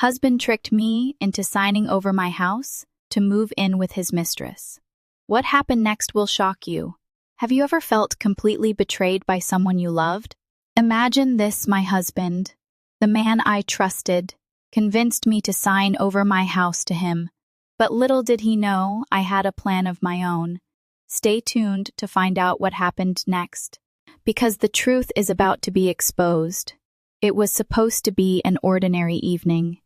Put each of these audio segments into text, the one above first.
Husband tricked me into signing over my house to move in with his mistress. What happened next will shock you. Have you ever felt completely betrayed by someone you loved? Imagine this: my husband, the man I trusted, convinced me to sign over my house to him. But little did he know I had a plan of my own. Stay tuned to find out what happened next, because the truth is about to be exposed. It was supposed to be an ordinary evening.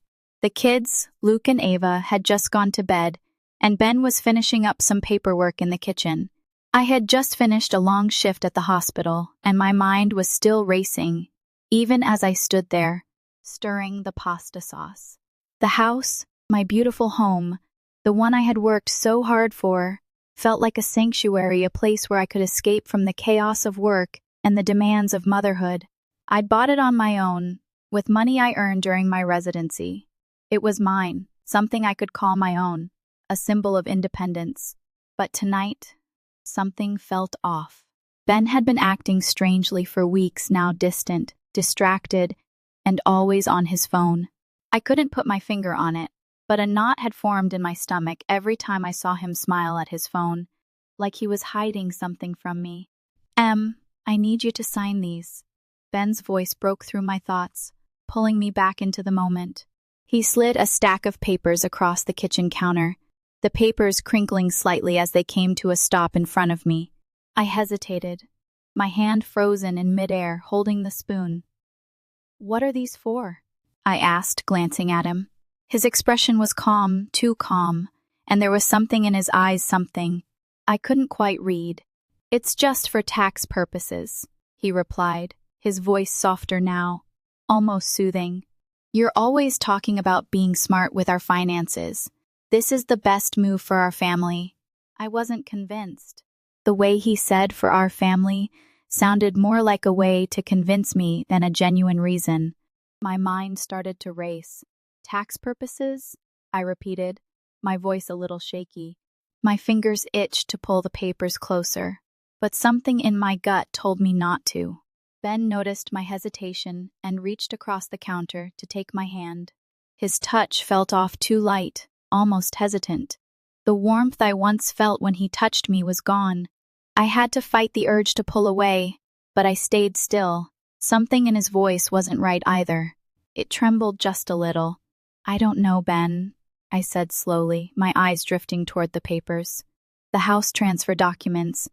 The kids, Luke and Ava, had just gone to bed, and Ben was finishing up some paperwork in the kitchen. I had just finished a long shift at the hospital, and my mind was still racing, even as I stood there, stirring the pasta sauce. The house, my beautiful home, the one I had worked so hard for, felt like a sanctuary, a place where I could escape from the chaos of work and the demands of motherhood. I'd bought it on my own, with money I earned during my residency. It was mine, something I could call my own, a symbol of independence. But tonight, something felt off. Ben had been acting strangely for weeks now, distant, distracted, and always on his phone. I couldn't put my finger on it, but a knot had formed in my stomach every time I saw him smile at his phone, like he was hiding something from me. I need you to sign these." Ben's voice broke through my thoughts, pulling me back into the moment. He slid a stack of papers across the kitchen counter, the papers crinkling slightly as they came to a stop in front of me. I hesitated, my hand frozen in midair, holding the spoon. "What are these for?" I asked, glancing at him. His expression was calm, too calm, and there was something in his eyes, something I couldn't quite read. "It's just for tax purposes," he replied, his voice softer now, almost soothing. "You're always talking about being smart with our finances. This is the best move for our family." I wasn't convinced. The way he said "for our family" sounded more like a way to convince me than a genuine reason. My mind started to race. "Tax purposes?" I repeated, my voice a little shaky. My fingers itched to pull the papers closer, but something in my gut told me not to. Ben noticed my hesitation and reached across the counter to take my hand. His touch felt off, too light, almost hesitant. The warmth I once felt when he touched me was gone. I had to fight the urge to pull away, but I stayed still. Something in his voice wasn't right either. It trembled just a little. "I don't know, Ben," I said slowly, my eyes drifting toward the papers. The house transfer documents.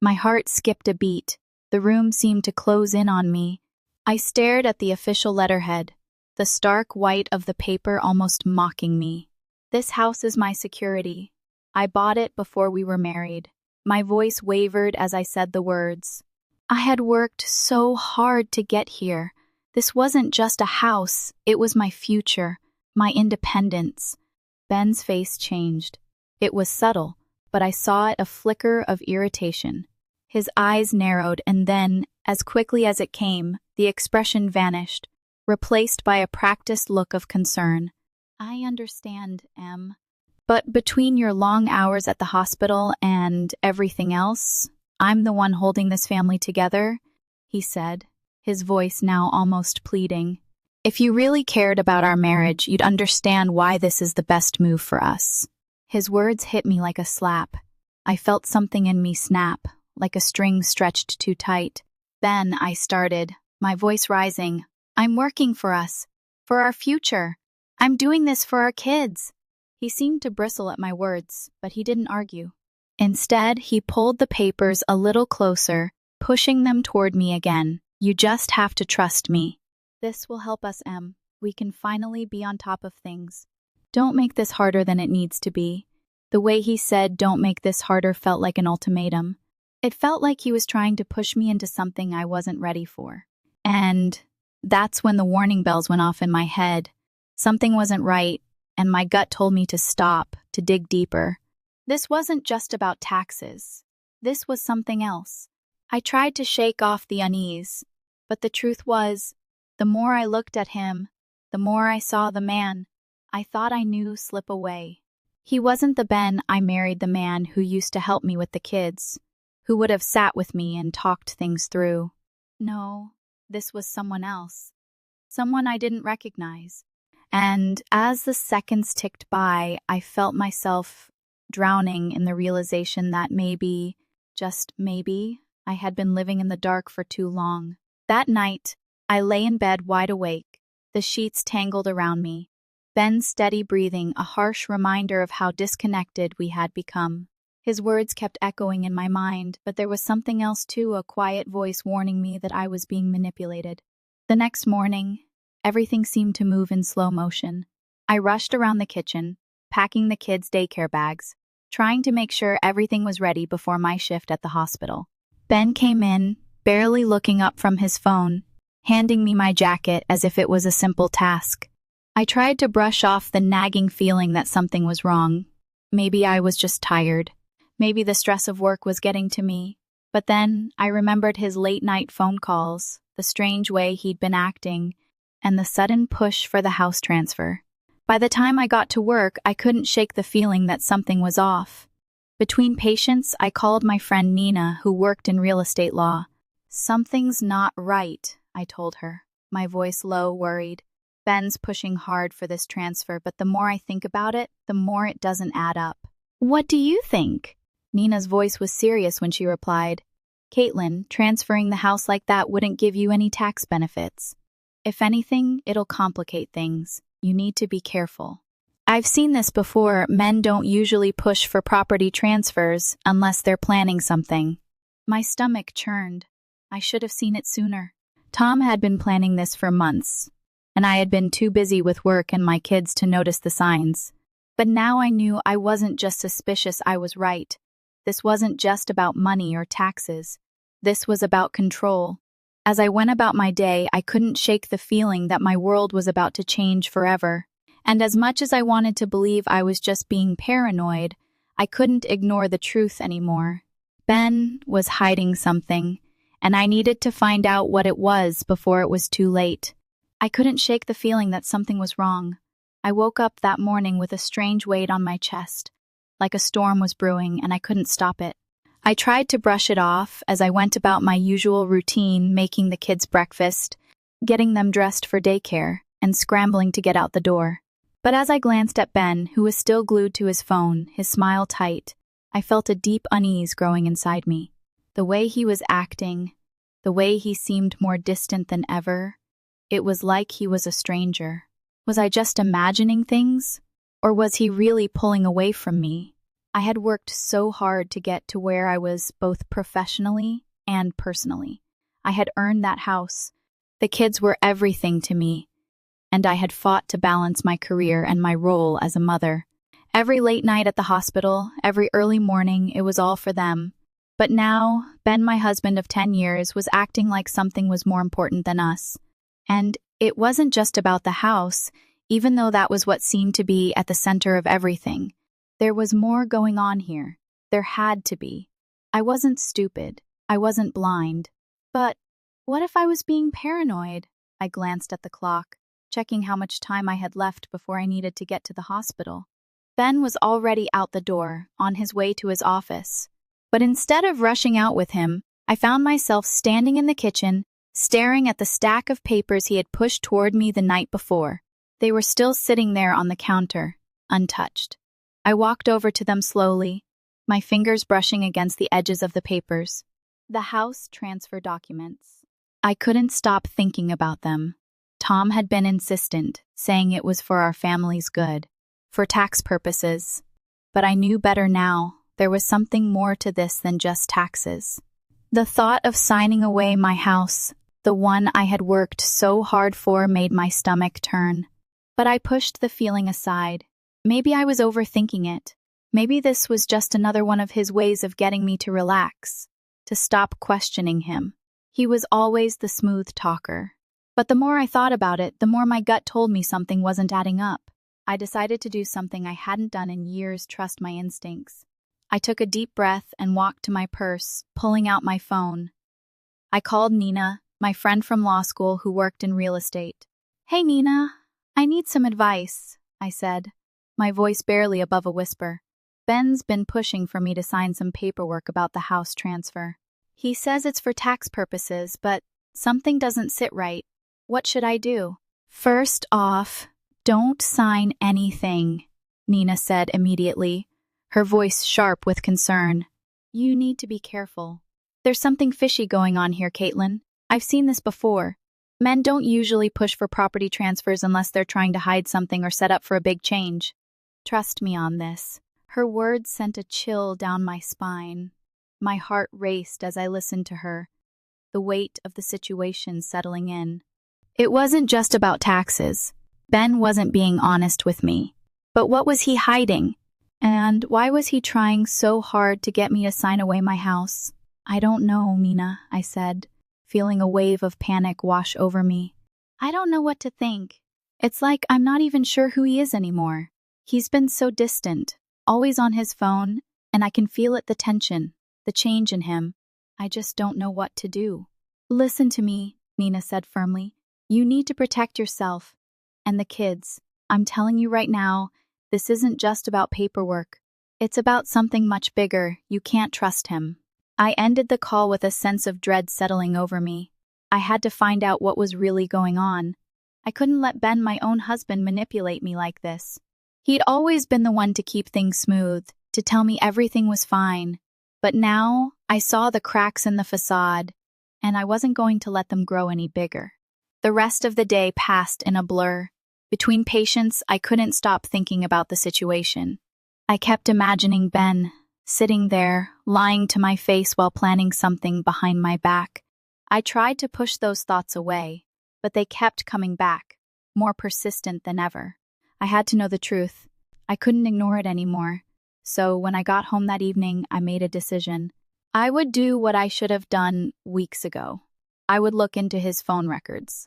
My heart skipped a beat. The room seemed to close in on me. I stared at the official letterhead, the stark white of the paper almost mocking me. "This house is my security. I bought it before we were married." My voice wavered as I said the words. I had worked so hard to get here. This wasn't just a house, it was my future, my independence. Ben's face changed. It was subtle, but I saw it, a flicker of irritation. His eyes narrowed, and then, as quickly as it came, the expression vanished, replaced by a practiced look of concern. "I understand, Em. But between your long hours at the hospital and everything else, I'm the one holding this family together," he said, his voice now almost pleading. "If you really cared about our marriage, you'd understand why this is the best move for us." His words hit me like a slap. I felt something in me snap, like a string stretched too tight. "Ben," I started, my voice rising, "I'm working for us, for our future. I'm doing this for our kids." He seemed to bristle at my words, but he didn't argue. Instead, he pulled the papers a little closer, pushing them toward me again. "You just have to trust me. This will help us, Em. We can finally be on top of things. Don't make this harder than it needs to be." The way he said "don't make this harder" felt like an ultimatum. It felt like he was trying to push me into something I wasn't ready for. And that's when the warning bells went off in my head. Something wasn't right, and my gut told me to stop, to dig deeper. This wasn't just about taxes. This was something else. I tried to shake off the unease, but the truth was, the more I looked at him, the more I saw the man I thought I knew slip away. He wasn't the Ben I married, the man who used to help me with the kids, who would have sat with me and talked things through. No, this was someone else. Someone I didn't recognize. And as the seconds ticked by, I felt myself drowning in the realization that maybe, just maybe, I had been living in the dark for too long. That night, I lay in bed wide awake, the sheets tangled around me, Ben's steady breathing a harsh reminder of how disconnected we had become. His words kept echoing in my mind, but there was something else too, a quiet voice warning me that I was being manipulated. The next morning, everything seemed to move in slow motion. I rushed around the kitchen, packing the kids' daycare bags, trying to make sure everything was ready before my shift at the hospital. Ben came in, barely looking up from his phone, handing me my jacket as if it was a simple task. I tried to brush off the nagging feeling that something was wrong. Maybe I was just tired. Maybe the stress of work was getting to me. But then I remembered his late-night phone calls, the strange way he'd been acting, and the sudden push for the house transfer. By the time I got to work, I couldn't shake the feeling that something was off. Between patients, I called my friend Nina, who worked in real estate law. "Something's not right," I told her, my voice low, worried. "Ben's pushing hard for this transfer, but the more I think about it, the more it doesn't add up." "What do you think?" Nina's voice was serious when she replied, "Caitlin, transferring the house like that wouldn't give you any tax benefits. If anything, it'll complicate things. You need to be careful." "I've seen this before. Men don't usually push for property transfers unless they're planning something." My stomach churned. I should have seen it sooner. Tom had been planning this for months, and I had been too busy with work and my kids to notice the signs. But now I knew I wasn't just suspicious, I was right. This wasn't just about money or taxes. This was about control. As I went about my day, I couldn't shake the feeling that my world was about to change forever. And as much as I wanted to believe I was just being paranoid, I couldn't ignore the truth anymore. Ben was hiding something, and I needed to find out what it was before it was too late. I couldn't shake the feeling that something was wrong. I woke up that morning with a strange weight on my chest, like a storm was brewing and I couldn't stop it. I tried to brush it off as I went about my usual routine, making the kids breakfast, getting them dressed for daycare, and scrambling to get out the door. But as I glanced at Ben, who was still glued to his phone, his smile tight, I felt a deep unease growing inside me. The way he was acting, the way he seemed more distant than ever, it was like he was a stranger. Was I just imagining things? Or was he really pulling away from me? I had worked so hard to get to where I was both professionally and personally. I had earned that house. The kids were everything to me, and I had fought to balance my career and my role as a mother. Every late night at the hospital, every early morning, it was all for them. But now, Ben, my husband of 10 years, was acting like something was more important than us. And it wasn't just about the house, even though that was what seemed to be at the center of everything. There was more going on here. There had to be. I wasn't stupid. I wasn't blind. But what if I was being paranoid? I glanced at the clock, checking how much time I had left before I needed to get to the hospital. Ben was already out the door, on his way to his office. But instead of rushing out with him, I found myself standing in the kitchen, staring at the stack of papers he had pushed toward me the night before. They were still sitting there on the counter, untouched. I walked over to them slowly, my fingers brushing against the edges of the papers. The house transfer documents. I couldn't stop thinking about them. Tom had been insistent, saying it was for our family's good, for tax purposes. But I knew better now. There was something more to this than just taxes. The thought of signing away my house, the one I had worked so hard for, made my stomach turn. But I pushed the feeling aside. Maybe I was overthinking it. Maybe this was just another one of his ways of getting me to relax, to stop questioning him. He was always the smooth talker. But the more I thought about it, the more my gut told me something wasn't adding up. I decided to do something I hadn't done in years, trust my instincts. I took a deep breath and walked to my purse, pulling out my phone. I called Nina, my friend from law school who worked in real estate. "Hey, Nina, I need some advice," I said, my voice barely above a whisper. "Ben's been pushing for me to sign some paperwork about the house transfer. He says it's for tax purposes, but something doesn't sit right. What should I do?" "First off, Don't sign anything, Nina said immediately, her voice sharp with concern. You need to be careful. There's something fishy going on here, Caitlin. I've seen this before. Men don't usually push for property transfers unless they're trying to hide something or set up for a big change. Trust me on this. Her words sent a chill down my spine. My heart raced as I listened to her, the weight of the situation settling in. It wasn't just about taxes. Ben wasn't being honest with me. But what was he hiding? And why was he trying so hard to get me to sign away my house? I don't know, Nina, I said, feeling a wave of panic wash over me. I don't know what to think. It's like I'm not even sure who he is anymore. He's been so distant, always on his phone, and I can feel it, the tension, the change in him. I just don't know what to do. Listen to me, Nina said firmly. You need to protect yourself and the kids. I'm telling you right now, this isn't just about paperwork. It's about something much bigger. You can't trust him. I ended the call with a sense of dread settling over me. I had to find out what was really going on. I couldn't let Ben, my own husband, manipulate me like this. He'd always been the one to keep things smooth, to tell me everything was fine. But now, I saw the cracks in the facade, and I wasn't going to let them grow any bigger. The rest of the day passed in a blur. Between patients, I couldn't stop thinking about the situation. I kept imagining Ben, sitting there, lying to my face while planning something behind my back. I tried to push those thoughts away, but they kept coming back, more persistent than ever. I had to know the truth. I couldn't ignore it anymore. So when I got home that evening, I made a decision. I would do what I should have done weeks ago. I would look into his phone records.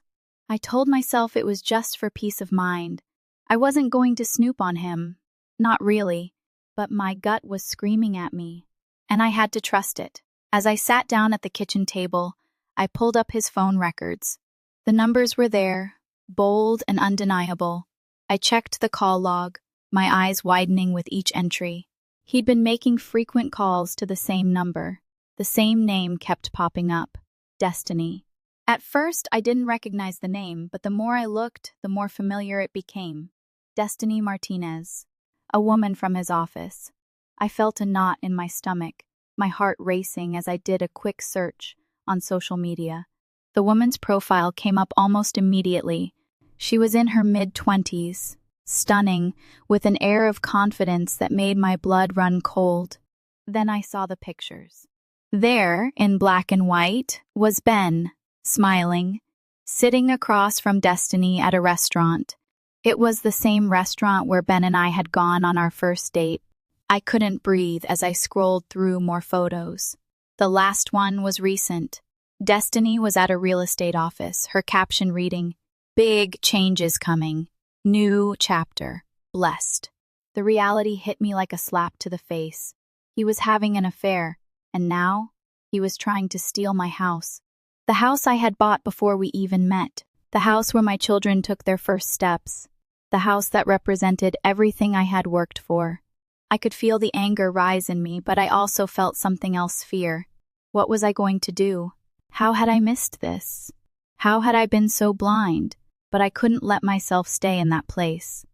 I told myself it was just for peace of mind. I wasn't going to snoop on him. Not really. But my gut was screaming at me, and I had to trust it. As I sat down at the kitchen table, I pulled up his phone records. The numbers were there, bold and undeniable. I checked the call log, my eyes widening with each entry. He'd been making frequent calls to the same number. The same name kept popping up, Destiny. At first, I didn't recognize the name, but the more I looked, the more familiar it became. Destiny Martinez, a woman from his office. I felt a knot in my stomach, my heart racing as I did a quick search on social media. The woman's profile came up almost immediately. She was in her mid-20s, stunning, with an air of confidence that made my blood run cold. Then I saw the pictures. There, in black and white, was Ben, smiling, sitting across from Destiny at a restaurant. It was the same restaurant where Ben and I had gone on our first date. I couldn't breathe as I scrolled through more photos. The last one was recent. Destiny was at a real estate office, her caption reading, "Big changes coming. New chapter. Blessed." The reality hit me like a slap to the face. He was having an affair, and now he was trying to steal my house. The house I had bought before we even met. The house where my children took their first steps. The house that represented everything I had worked for. I could feel the anger rise in me, but I also felt something else, fear. What was I going to do? How had I missed this? How had I been so blind? But I couldn't let myself stay in that place.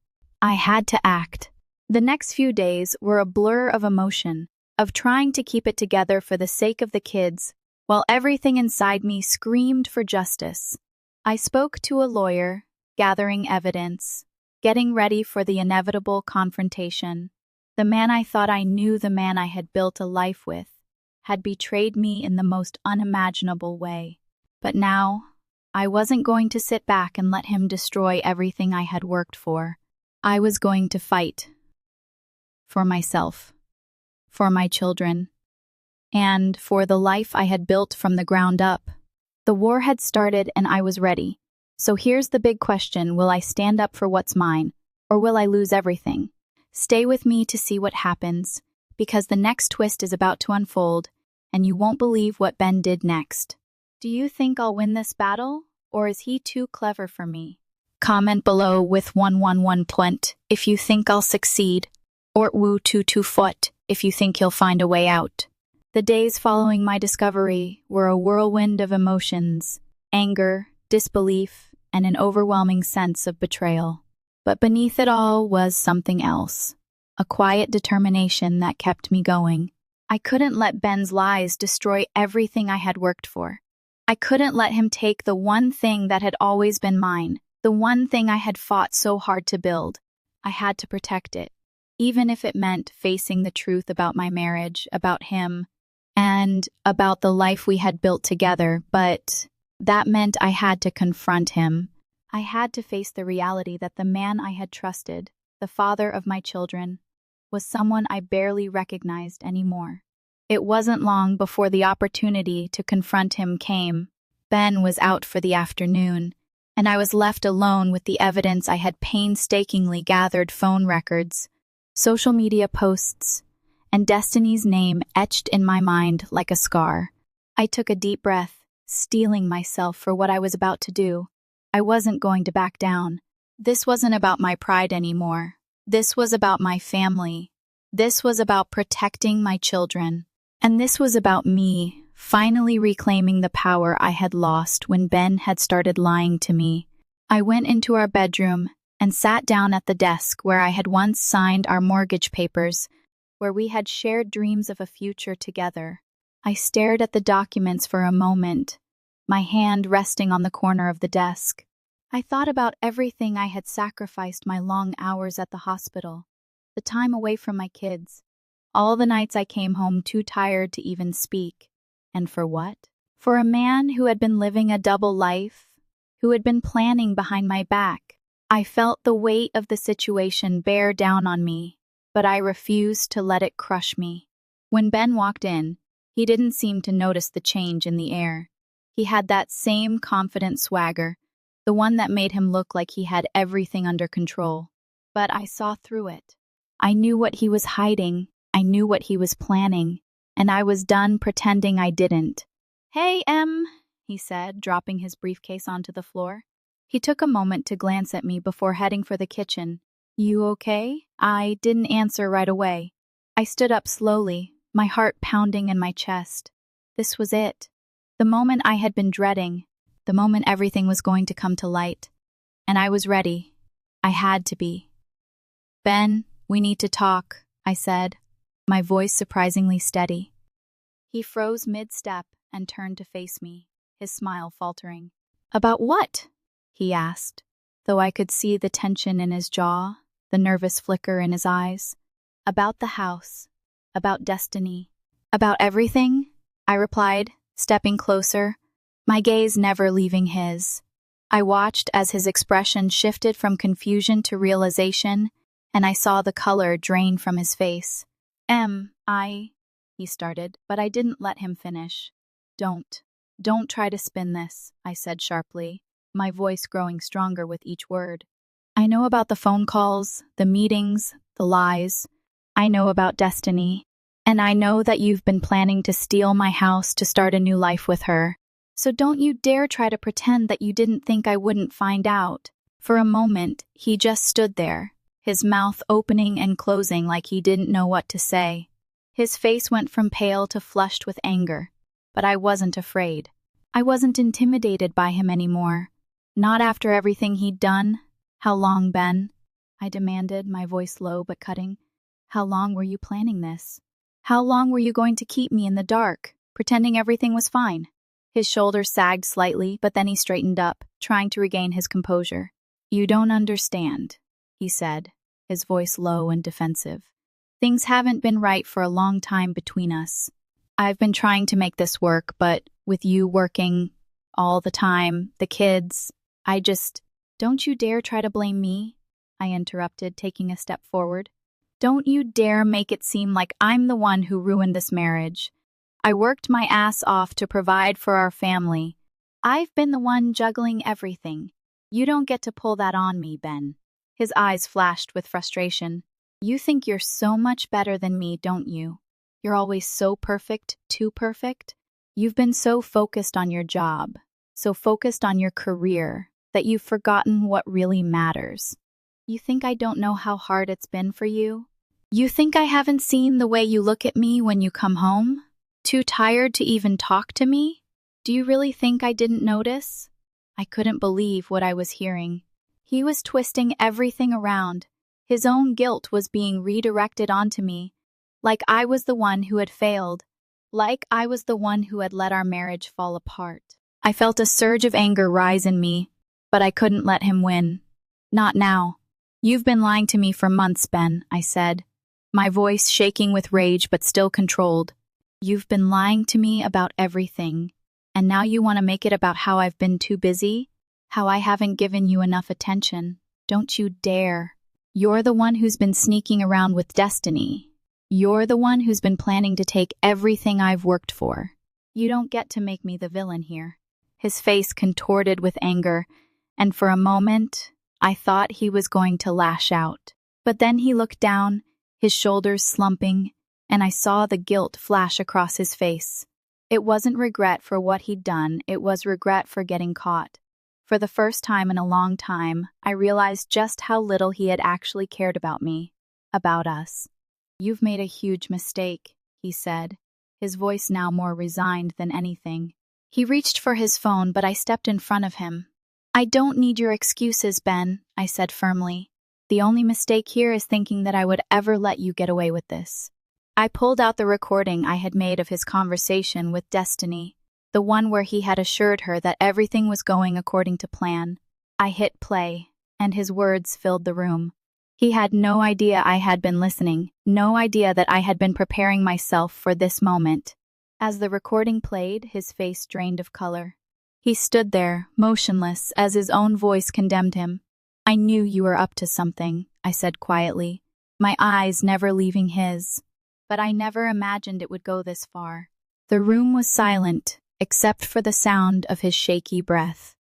I had to act. The next few days were a blur of emotion, of trying to keep it together for the sake of the kids, while everything inside me screamed for justice. I spoke to a lawyer, gathering evidence, getting ready for the inevitable confrontation. The man I thought I knew, the man I had built a life with, had betrayed me in the most unimaginable way. But now, I wasn't going to sit back and let him destroy everything I had worked for. I was going to fight. For myself. For my children. And for the life I had built from the ground up. The war had started and I was ready. So here's the big question: will I stand up for what's mine, or will I lose everything? Stay with me to see what happens, because the next twist is about to unfold, and you won't believe what Ben did next. Do you think I'll win this battle, or is he too clever for me? Comment below with 111 point if you think I'll succeed, or woo 22 foot if you think he'll find a way out. The days following my discovery were a whirlwind of emotions, anger, disbelief, and an overwhelming sense of betrayal. But beneath it all was something else, a quiet determination that kept me going. I couldn't let Ben's lies destroy everything I had worked for. I couldn't let him take the one thing that had always been mine, the one thing I had fought so hard to build. I had to protect it, even if it meant facing the truth about my marriage, about him, and about the life we had built together. But that meant I had to confront him. I had to face the reality that the man I had trusted, the father of my children, was someone I barely recognized anymore. It wasn't long before the opportunity to confront him came. Ben was out for the afternoon, and I was left alone with the evidence I had painstakingly gathered: phone records, social media posts, and Destiny's name etched in my mind like a scar. I took a deep breath, steeling myself for what I was about to do. I wasn't going to back down. This wasn't about my pride anymore. This was about my family. This was about protecting my children. And this was about me finally reclaiming the power I had lost when Ben had started lying to me. I went into our bedroom and sat down at the desk where I had once signed our mortgage papers, where we had shared dreams of a future together. I stared at the documents for a moment, my hand resting on the corner of the desk. I thought about everything I had sacrificed: my long hours at the hospital, the time away from my kids, all the nights I came home too tired to even speak. And for what? For a man who had been living a double life, who had been planning behind my back. I felt the weight of the situation bear down on me, but I refused to let it crush me. When Ben walked in, he didn't seem to notice the change in the air. He had that same confident swagger, the one that made him look like he had everything under control. But I saw through it. I knew what he was hiding. I knew what he was planning, and I was done pretending I didn't. "Hey, Em," he said, dropping his briefcase onto the floor. He took a moment to glance at me before heading for the kitchen. "You okay?" I didn't answer right away. I stood up slowly, my heart pounding in my chest. This was it. The moment I had been dreading. The moment everything was going to come to light. And I was ready. I had to be. "Ben, we need to talk," I said, my voice surprisingly steady. He froze mid-step and turned to face me, his smile faltering. "About what?" he asked, though I could see the tension in his jaw, the nervous flicker in his eyes. "About the house, about Destiny, about everything," I replied, stepping closer, my gaze never leaving his. I watched as his expression shifted from confusion to realization, and I saw the color drain from his face. He started, but I didn't let him finish. Don't try to spin this," I said sharply, my voice growing stronger with each word. "I know about the phone calls, the meetings, the lies. I know about Destiny, and I know that you've been planning to steal my house to start a new life with her. So don't you dare try to pretend that you didn't think I wouldn't find out." For a moment, he just stood there, his mouth opening and closing like he didn't know what to say. His face went from pale to flushed with anger, but I wasn't afraid. I wasn't intimidated by him anymore. Not after everything he'd done. "How long, Ben?" I demanded, my voice low but cutting. "How long were you planning this? How long were you going to keep me in the dark, pretending everything was fine?" His shoulders sagged slightly, but then he straightened up, trying to regain his composure. "You don't understand," he said, his voice low and defensive. "Things haven't been right for a long time between us. I've been trying to make this work, but with you working all the time, the kids, Don't you dare try to blame me," I interrupted, taking a step forward. "Don't you dare make it seem like I'm the one who ruined this marriage. I worked my ass off to provide for our family. I've been the one juggling everything. You don't get to pull that on me, Ben." His eyes flashed with frustration. "You think you're so much better than me, don't you? You're always so perfect, too perfect. You've been so focused on your job, so focused on your career, that you've forgotten what really matters. You think I don't know how hard it's been for you? You think I haven't seen the way you look at me when you come home? Too tired to even talk to me? Do you really think I didn't notice?" I couldn't believe what I was hearing. He was twisting everything around. His own guilt was being redirected onto me, like I was the one who had failed, like I was the one who had let our marriage fall apart. I felt a surge of anger rise in me, but I couldn't let him win. Not now. You've been lying to me for months, Ben, I said, my voice shaking with rage but still controlled. You've been lying to me about everything, and now you want to make it about how I've been too busy, how I haven't given you enough attention. Don't you dare. You're the one who's been sneaking around with Destiny. You're the one who's been planning to take everything I've worked for. You don't get to make me the villain here. His face contorted with anger, and for a moment, I thought he was going to lash out. But then he looked down, his shoulders slumping, and I saw the guilt flash across his face. It wasn't regret for what he'd done, it was regret for getting caught. For the first time in a long time, I realized just how little he had actually cared about me, about us. You've made a huge mistake, he said, his voice now more resigned than anything. He reached for his phone, but I stepped in front of him. I don't need your excuses, Ben, I said firmly. The only mistake here is thinking that I would ever let you get away with this. I pulled out the recording I had made of his conversation with Destiny, the one where he had assured her that everything was going according to plan. I hit play, and his words filled the room. He had no idea I had been listening, no idea that I had been preparing myself for this moment. As the recording played, his face drained of color. He stood there, motionless, as his own voice condemned him. I knew you were up to something, I said quietly, my eyes never leaving his. But I never imagined it would go this far. The room was silent, except for the sound of his shaky breath.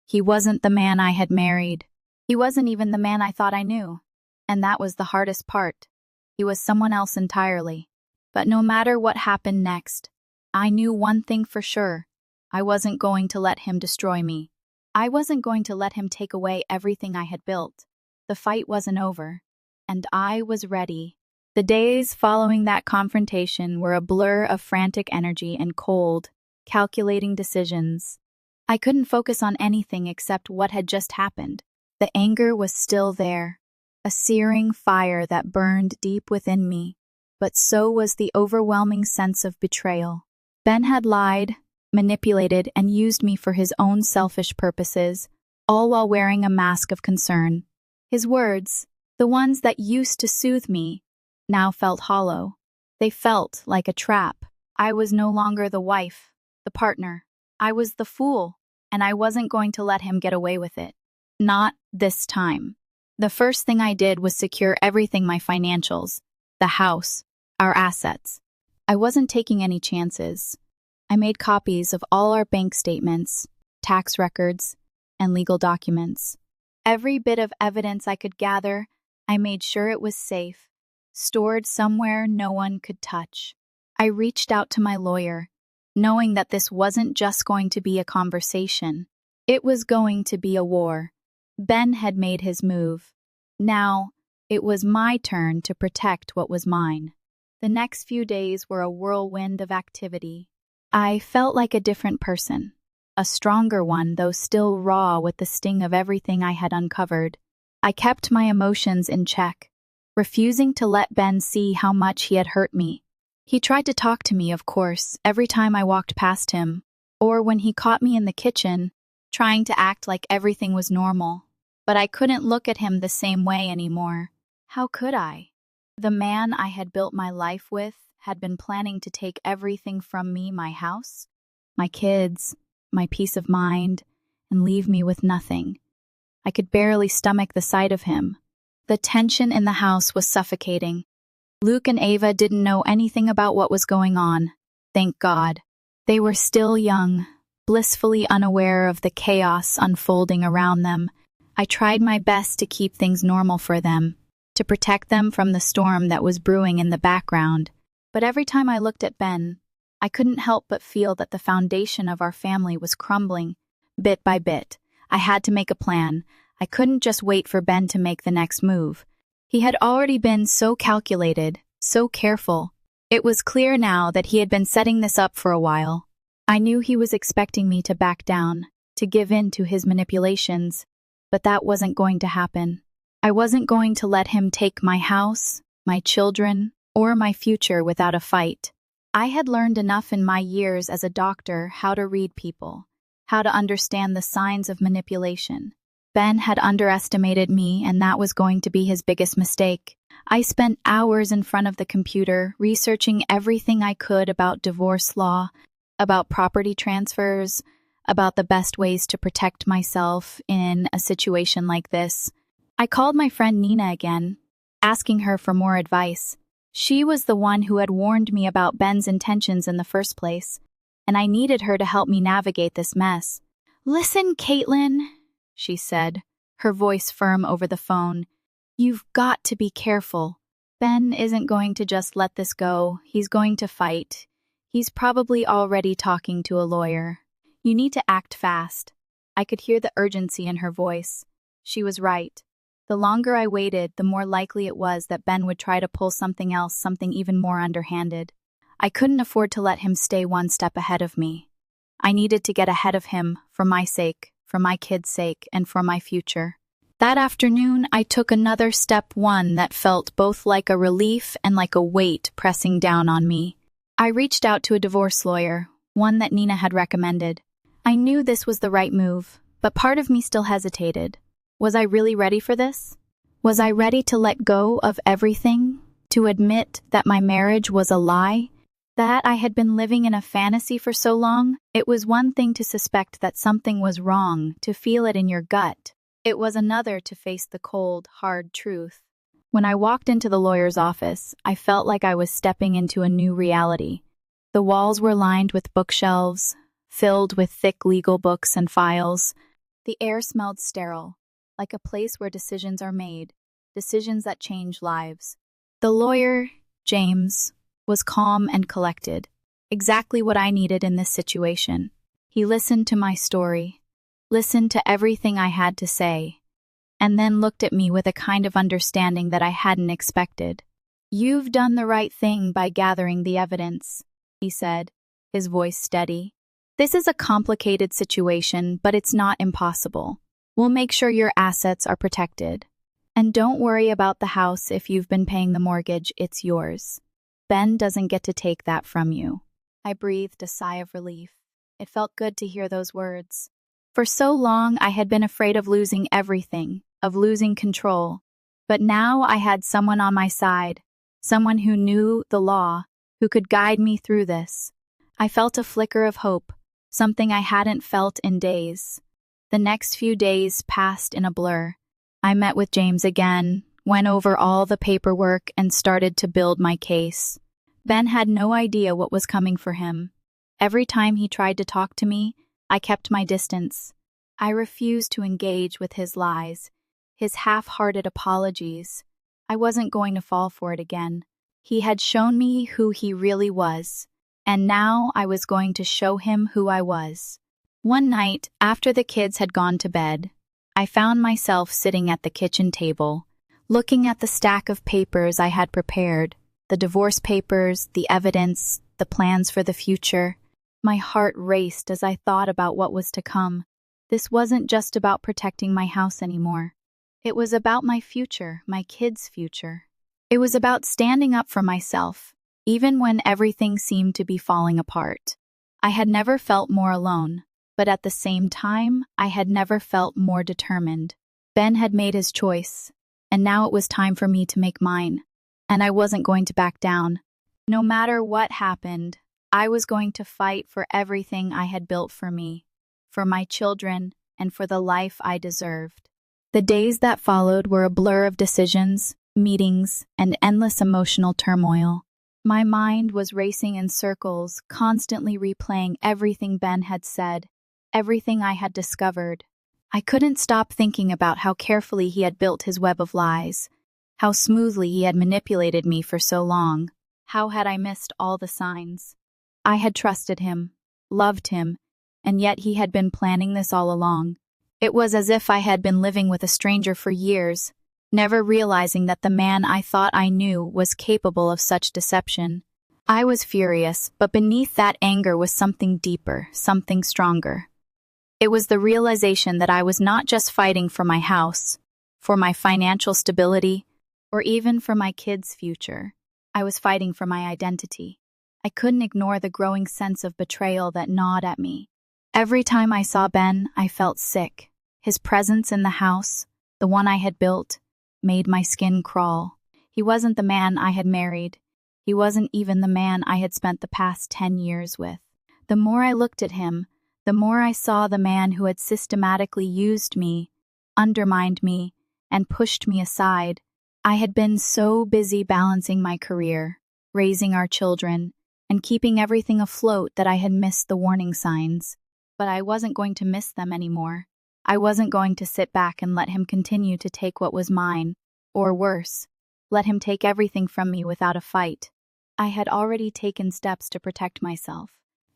He wasn't the man I had married. He wasn't even the man I thought I knew. And that was the hardest part. He was someone else entirely. But no matter what happened next, I knew one thing for sure. I wasn't going to let him destroy me. I wasn't going to let him take away everything I had built. The fight wasn't over, and I was ready. The days following that confrontation were a blur of frantic energy and cold, calculating decisions. I couldn't focus on anything except what had just happened. The anger was still there, a searing fire that burned deep within me. But so was the overwhelming sense of betrayal. Ben had lied, manipulated, and used me for his own selfish purposes, all while wearing a mask of concern. His words, the ones that used to soothe me, now felt hollow. They felt like a trap. I was no longer the wife, the partner. I was the fool, and I wasn't going to let him get away with it. Not this time. The first thing I did was secure everything: my financials, the house, our assets. I wasn't taking any chances. I made copies of all our bank statements, tax records, and legal documents. Every bit of evidence I could gather, I made sure it was safe, stored somewhere no one could touch. I reached out to my lawyer, knowing that this wasn't just going to be a conversation. It was going to be a war. Ben had made his move. Now, it was my turn to protect what was mine. The next few days were a whirlwind of activity. I felt like a different person, a stronger one, though still raw with the sting of everything I had uncovered. I kept my emotions in check, refusing to let Ben see how much he had hurt me. He tried to talk to me, of course, every time I walked past him, or when he caught me in the kitchen, trying to act like everything was normal. But I couldn't look at him the same way anymore. How could I? The man I had built my life with had been planning to take everything from me: my house, my kids, my peace of mind, and leave me with nothing. I could barely stomach the sight of him. The tension in the house was suffocating. Luke and Ava didn't know anything about what was going on. Thank God. They were still young, blissfully unaware of the chaos unfolding around them. I tried my best to keep things normal for them, to protect them from the storm that was brewing in the background. But every time I looked at Ben, I couldn't help but feel that the foundation of our family was crumbling, bit by bit. I had to make a plan. I couldn't just wait for Ben to make the next move. He had already been so calculated, so careful. It was clear now that he had been setting this up for a while. I knew he was expecting me to back down, to give in to his manipulations. but that wasn't going to happen. I wasn't going to let him take my house, my children, or my future without a fight. I had learned enough in my years as a doctor how to read people, how to understand the signs of manipulation. Ben had underestimated me, and that was going to be his biggest mistake. I spent hours in front of the computer researching everything I could about divorce law, about property transfers, about the best ways to protect myself in a situation like this. I called my friend Nina again, asking her for more advice. She was the one who had warned me about Ben's intentions in the first place, and I needed her to help me navigate this mess. "Listen, Caitlin," she said, her voice firm over the phone. "You've got to be careful. Ben isn't going to just let this go. He's going to fight. He's probably already talking to a lawyer. You need to act fast." I could hear the urgency in her voice. She was right. The longer I waited, the more likely it was that Ben would try to pull something else, something even more underhanded. I couldn't afford to let him stay one step ahead of me. I needed to get ahead of him, for my sake, for my kids' sake, and for my future. That afternoon, I took another step, one that felt both like a relief and like a weight pressing down on me. I reached out to a divorce lawyer, one that Nina had recommended. I knew this was the right move, but part of me still hesitated. Was I really ready for this? Was I ready to let go of everything? To admit that my marriage was a lie? That I had been living in a fantasy for so long? It was one thing to suspect that something was wrong, to feel it in your gut. It was another to face the cold, hard truth. When I walked into the lawyer's office, I felt like I was stepping into a new reality. The walls were lined with bookshelves, filled with thick legal books and files. The air smelled sterile, like a place where decisions are made, decisions that change lives. The lawyer, James, was calm and collected, exactly what I needed in this situation. He listened to my story, listened to everything I had to say, and then looked at me with a kind of understanding that I hadn't expected. "You've done the right thing by gathering the evidence," he said, his voice steady. "This is a complicated situation, but it's not impossible. We'll make sure your assets are protected. And don't worry about the house if you've been paying the mortgage, it's yours. Ben doesn't get to take that from you." I breathed a sigh of relief. It felt good to hear those words. For so long, I had been afraid of losing everything, of losing control. But now I had someone on my side, someone who knew the law, who could guide me through this. I felt a flicker of hope, something I hadn't felt in days. The next few days passed in a blur. I met with James again, went over all the paperwork, and started to build my case. Ben had no idea what was coming for him. Every time he tried to talk to me, I kept my distance. I refused to engage with his lies, his half-hearted apologies. I wasn't going to fall for it again. He had shown me who he really was, and now I was going to show him who I was. One night, after the kids had gone to bed, I found myself sitting at the kitchen table, looking at the stack of papers I had prepared, the divorce papers, the evidence, the plans for the future. My heart raced as I thought about what was to come. This wasn't just about protecting my house anymore. It was about my future, my kids' future. It was about standing up for myself, even when everything seemed to be falling apart. I had never felt more alone. But at the same time, I had never felt more determined. Ben had made his choice, and now it was time for me to make mine. And I wasn't going to back down. No matter what happened, I was going to fight for everything I had built for me, for my children, and for the life I deserved. The days that followed were a blur of decisions, meetings, and endless emotional turmoil. My mind was racing in circles, constantly replaying everything Ben had said, everything I had discovered. I couldn't stop thinking about how carefully he had built his web of lies, how smoothly he had manipulated me for so long. How had I missed all the signs? I had trusted him, loved him, and yet he had been planning this all along. It was as if I had been living with a stranger for years, never realizing that the man I thought I knew was capable of such deception. I was furious, but beneath that anger was something deeper, something stronger. It was the realization that I was not just fighting for my house, for my financial stability, or even for my kids' future. I was fighting for my identity. I couldn't ignore the growing sense of betrayal that gnawed at me. Every time I saw Ben, I felt sick. His presence in the house, the one I had built, made my skin crawl. He wasn't the man I had married. He wasn't even the man I had spent the past 10 years with. The more I looked at him, the more I saw the man who had systematically used me, undermined me, and pushed me aside. I had been so busy balancing my career, raising our children, and keeping everything afloat that I had missed the warning signs. But I wasn't going to miss them anymore. I wasn't going to sit back and let him continue to take what was mine, or worse, let him take everything from me without a fight. I had already taken steps to protect myself.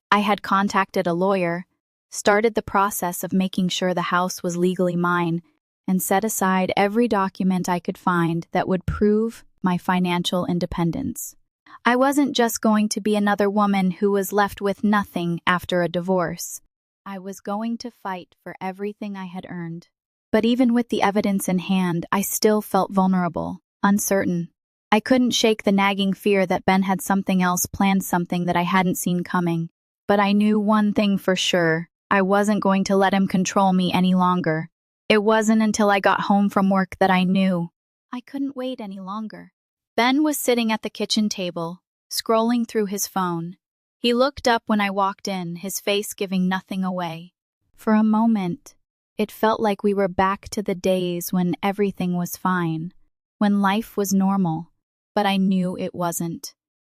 I had contacted a lawyer, started the process of making sure the house was legally mine, and set aside every document I could find that would prove my financial independence. I wasn't just going to be another woman who was left with nothing after a divorce. I was going to fight for everything I had earned. But even with the evidence in hand, I still felt vulnerable, uncertain. I couldn't shake the nagging fear that Ben had something else planned, something that I hadn't seen coming. But I knew one thing for sure. I wasn't going to let him control me any longer. It wasn't until I got home from work that I knew. I couldn't wait any longer. Ben was sitting at the kitchen table, scrolling through his phone. He looked up when I walked in, his face giving nothing away. For a moment, it felt like we were back to the days when everything was fine, when life was normal. But I knew it wasn't,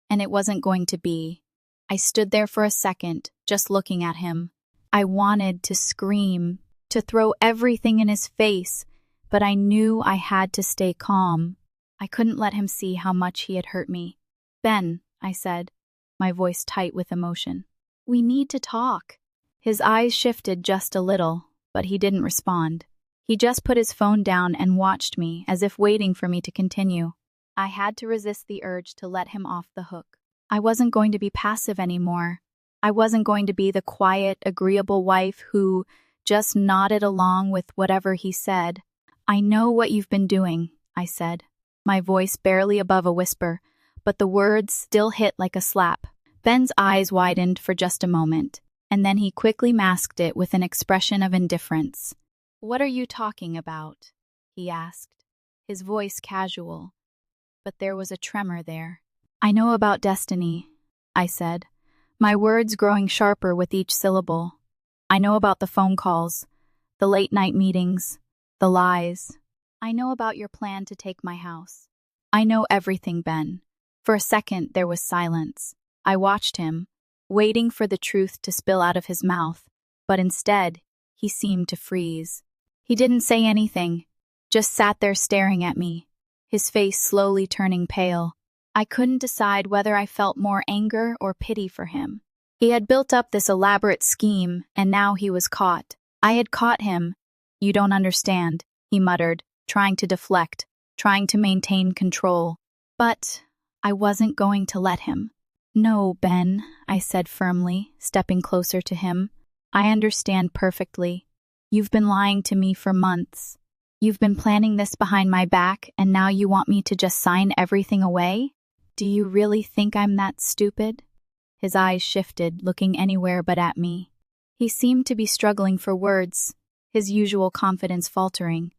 and it wasn't going to be. I stood there for a second, just looking at him. I wanted to scream, to throw everything in his face, but I knew I had to stay calm. I couldn't let him see how much he had hurt me. Ben, I said, my voice tight with emotion. We need to talk. His eyes shifted just a little, but he didn't respond. He just put his phone down and watched me, as if waiting for me to continue. I had to resist the urge to let him off the hook. I wasn't going to be passive anymore. I wasn't going to be the quiet, agreeable wife who just nodded along with whatever he said. I know what you've been doing, I said, my voice barely above a whisper, but the words still hit like a slap. Ben's eyes widened for just a moment, and then he quickly masked it with an expression of indifference. What are you talking about? He asked, his voice casual, but there was a tremor there. I know about destiny, I said, my words growing sharper with each syllable. I know about the phone calls, the late-night meetings, the lies. I know about your plan to take my house. I know everything, Ben. For a second, there was silence. I watched him, waiting for the truth to spill out of his mouth, but instead, he seemed to freeze. He didn't say anything, just sat there staring at me, his face slowly turning pale. I couldn't decide whether I felt more anger or pity for him. He had built up this elaborate scheme, and now he was caught. I had caught him. You don't understand, he muttered, trying to deflect, trying to maintain control. But I wasn't going to let him. No, Ben, I said firmly, stepping closer to him. I understand perfectly. You've been lying to me for months. You've been planning this behind my back, and now you want me to just sign everything away? Do you really think I'm that stupid? His eyes shifted, looking anywhere but at me. He seemed to be struggling for words, his usual confidence faltering.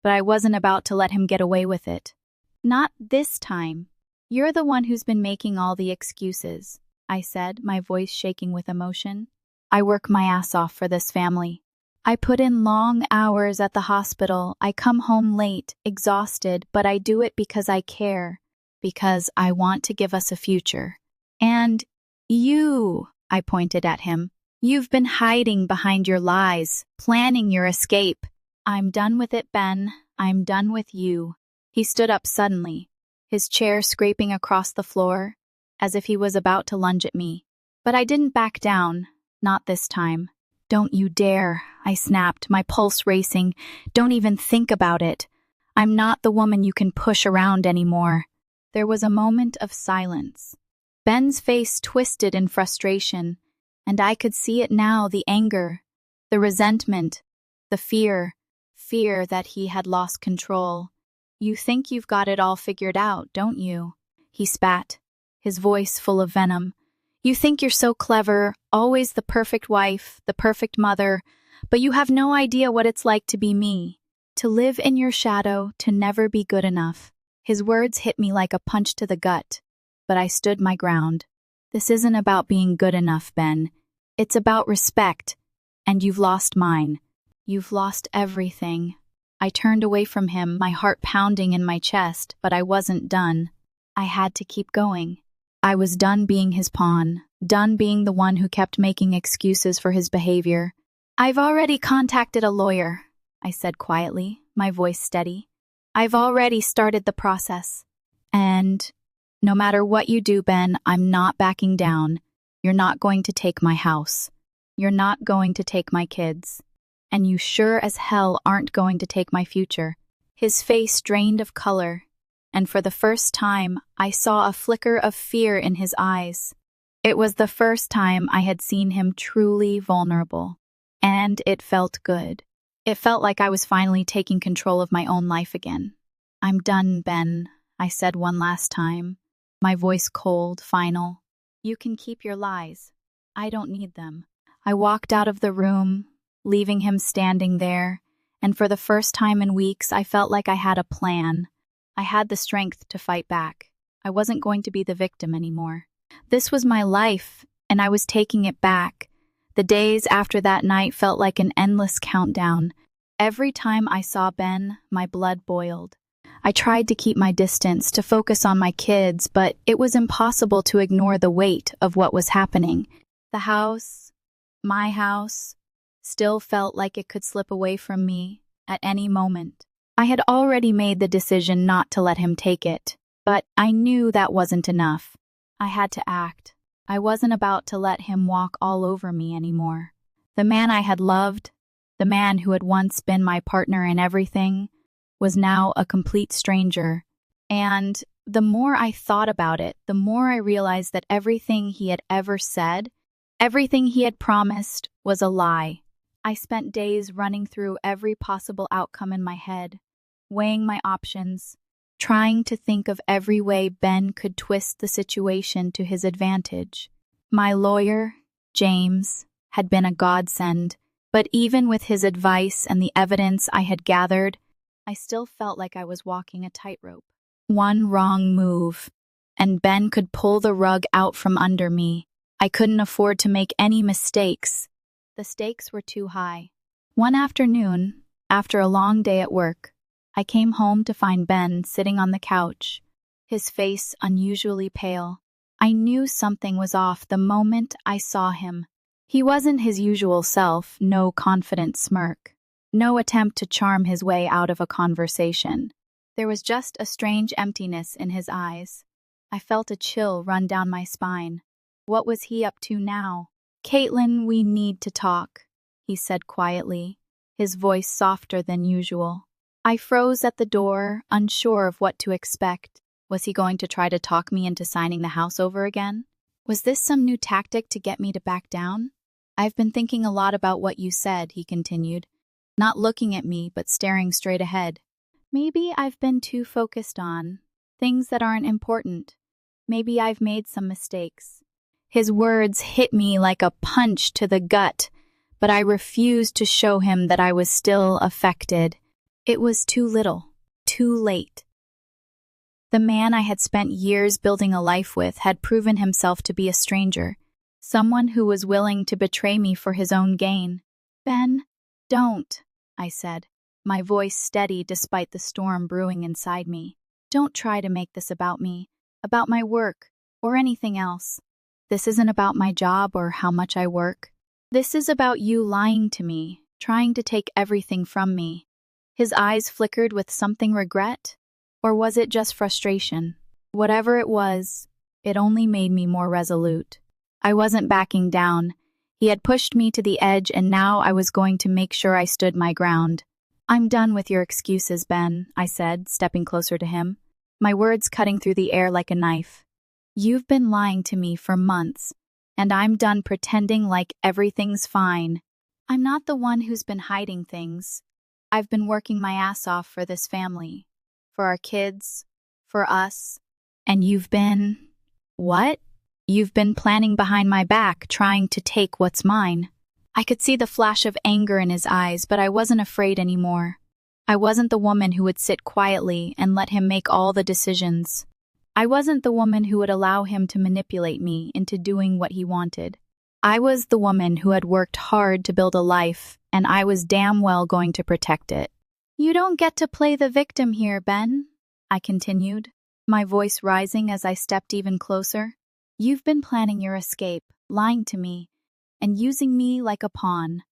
But I wasn't about to let him get away with it. Not this time. You're the one who's been making all the excuses, I said, my voice shaking with emotion. I work my ass off for this family. I put in long hours at the hospital. I come home late, exhausted, but I do it because I care, because I want to give us a future. And you, I pointed at him, you've been hiding behind your lies, planning your escape. I'm done with it, Ben. I'm done with you. He stood up suddenly, his chair scraping across the floor, as if he was about to lunge at me. But I didn't back down, not this time. Don't you dare, I snapped, my pulse racing. Don't even think about it. I'm not the woman you can push around anymore. There was a moment of silence. Ben's face twisted in frustration, and I could see it now, the anger, The resentment, the fear that he had lost control. "You think you've got it all figured out, don't you?" He spat, his voice full of venom. "You think you're so clever, always the perfect wife, the perfect mother, but you have no idea what it's like to be me, to live in your shadow, to never be good enough." His words hit me like a punch to the gut, but I stood my ground. "This isn't about being good enough, Ben. It's about respect, and you've lost mine. You've lost everything." I turned away from him, my heart pounding in my chest, but I wasn't done. I had to keep going. I was done being his pawn, done being the one who kept making excuses for his behavior. "I've already contacted a lawyer," I said quietly, my voice steady. "I've already started the process. And no matter what you do, Ben, I'm not backing down. You're not going to take my house. You're not going to take my kids. And you sure as hell aren't going to take my future." His face drained of color, and for the first time, I saw a flicker of fear in his eyes. It was the first time I had seen him truly vulnerable, and it felt good. It felt like I was finally taking control of my own life again. "I'm done, Ben," I said one last time, my voice cold, final. "You can keep your lies. I don't need them." I walked out of the room, leaving him standing there, and for the first time in weeks, I felt like I had a plan. I had the strength to fight back. I wasn't going to be the victim anymore. This was my life, and I was taking it back. The days after that night felt like an endless countdown. Every time I saw Ben, my blood boiled. I tried to keep my distance, to focus on my kids, but it was impossible to ignore the weight of what was happening. The house, my house, still felt like it could slip away from me at any moment. I had already made the decision not to let him take it, but I knew that wasn't enough. I had to act. I wasn't about to let him walk all over me anymore. The man I had loved, the man who had once been my partner in everything, was now a complete stranger. And the more I thought about it, the more I realized that everything he had ever said, everything he had promised, was a lie. I spent days running through every possible outcome in my head, weighing my options, trying to think of every way Ben could twist the situation to his advantage. My lawyer, James, had been a godsend, but even with his advice and the evidence I had gathered, I still felt like I was walking a tightrope. One wrong move, and Ben could pull the rug out from under me. I couldn't afford to make any mistakes. The stakes were too high. One afternoon, after a long day at work, I came home to find Ben sitting on the couch, his face unusually pale. I knew something was off the moment I saw him. He wasn't his usual self, no confident smirk, no attempt to charm his way out of a conversation. There was just a strange emptiness in his eyes. I felt a chill run down my spine. What was he up to now? "Caitlin, we need to talk," he said quietly, his voice softer than usual. I froze at the door, unsure of what to expect. Was he going to try to talk me into signing the house over again? Was this some new tactic to get me to back down? "I've been thinking a lot about what you said," he continued, not looking at me but staring straight ahead. "Maybe I've been too focused on things that aren't important. Maybe I've made some mistakes." His words hit me like a punch to the gut, but I refused to show him that I was still affected. It was too little, too late. The man I had spent years building a life with had proven himself to be a stranger, someone who was willing to betray me for his own gain. "Ben, don't," I said, my voice steady despite the storm brewing inside me. "Don't try to make this about me, about my work, or anything else. This isn't about my job or how much I work. This is about you lying to me, trying to take everything from me." His eyes flickered with something regret, or was it just frustration? Whatever it was, it only made me more resolute. I wasn't backing down. He had pushed me to the edge, and now I was going to make sure I stood my ground. "I'm done with your excuses, Ben," I said, stepping closer to him, my words cutting through the air like a knife. "You've been lying to me for months, and I'm done pretending like everything's fine. I'm not the one who's been hiding things. I've been working my ass off for this family, for our kids, for us. And you've been… What? You've been planning behind my back, trying to take what's mine. I could see the flash of anger in his eyes, but I wasn't afraid anymore. I wasn't the woman who would sit quietly and let him make all the decisions. I wasn't the woman who would allow him to manipulate me into doing what he wanted. I was the woman who had worked hard to build a life, and I was damn well going to protect it. You don't get to play the victim here, Ben, I continued, my voice rising as I stepped even closer. You've been planning your escape, lying to me, and using me like a pawn.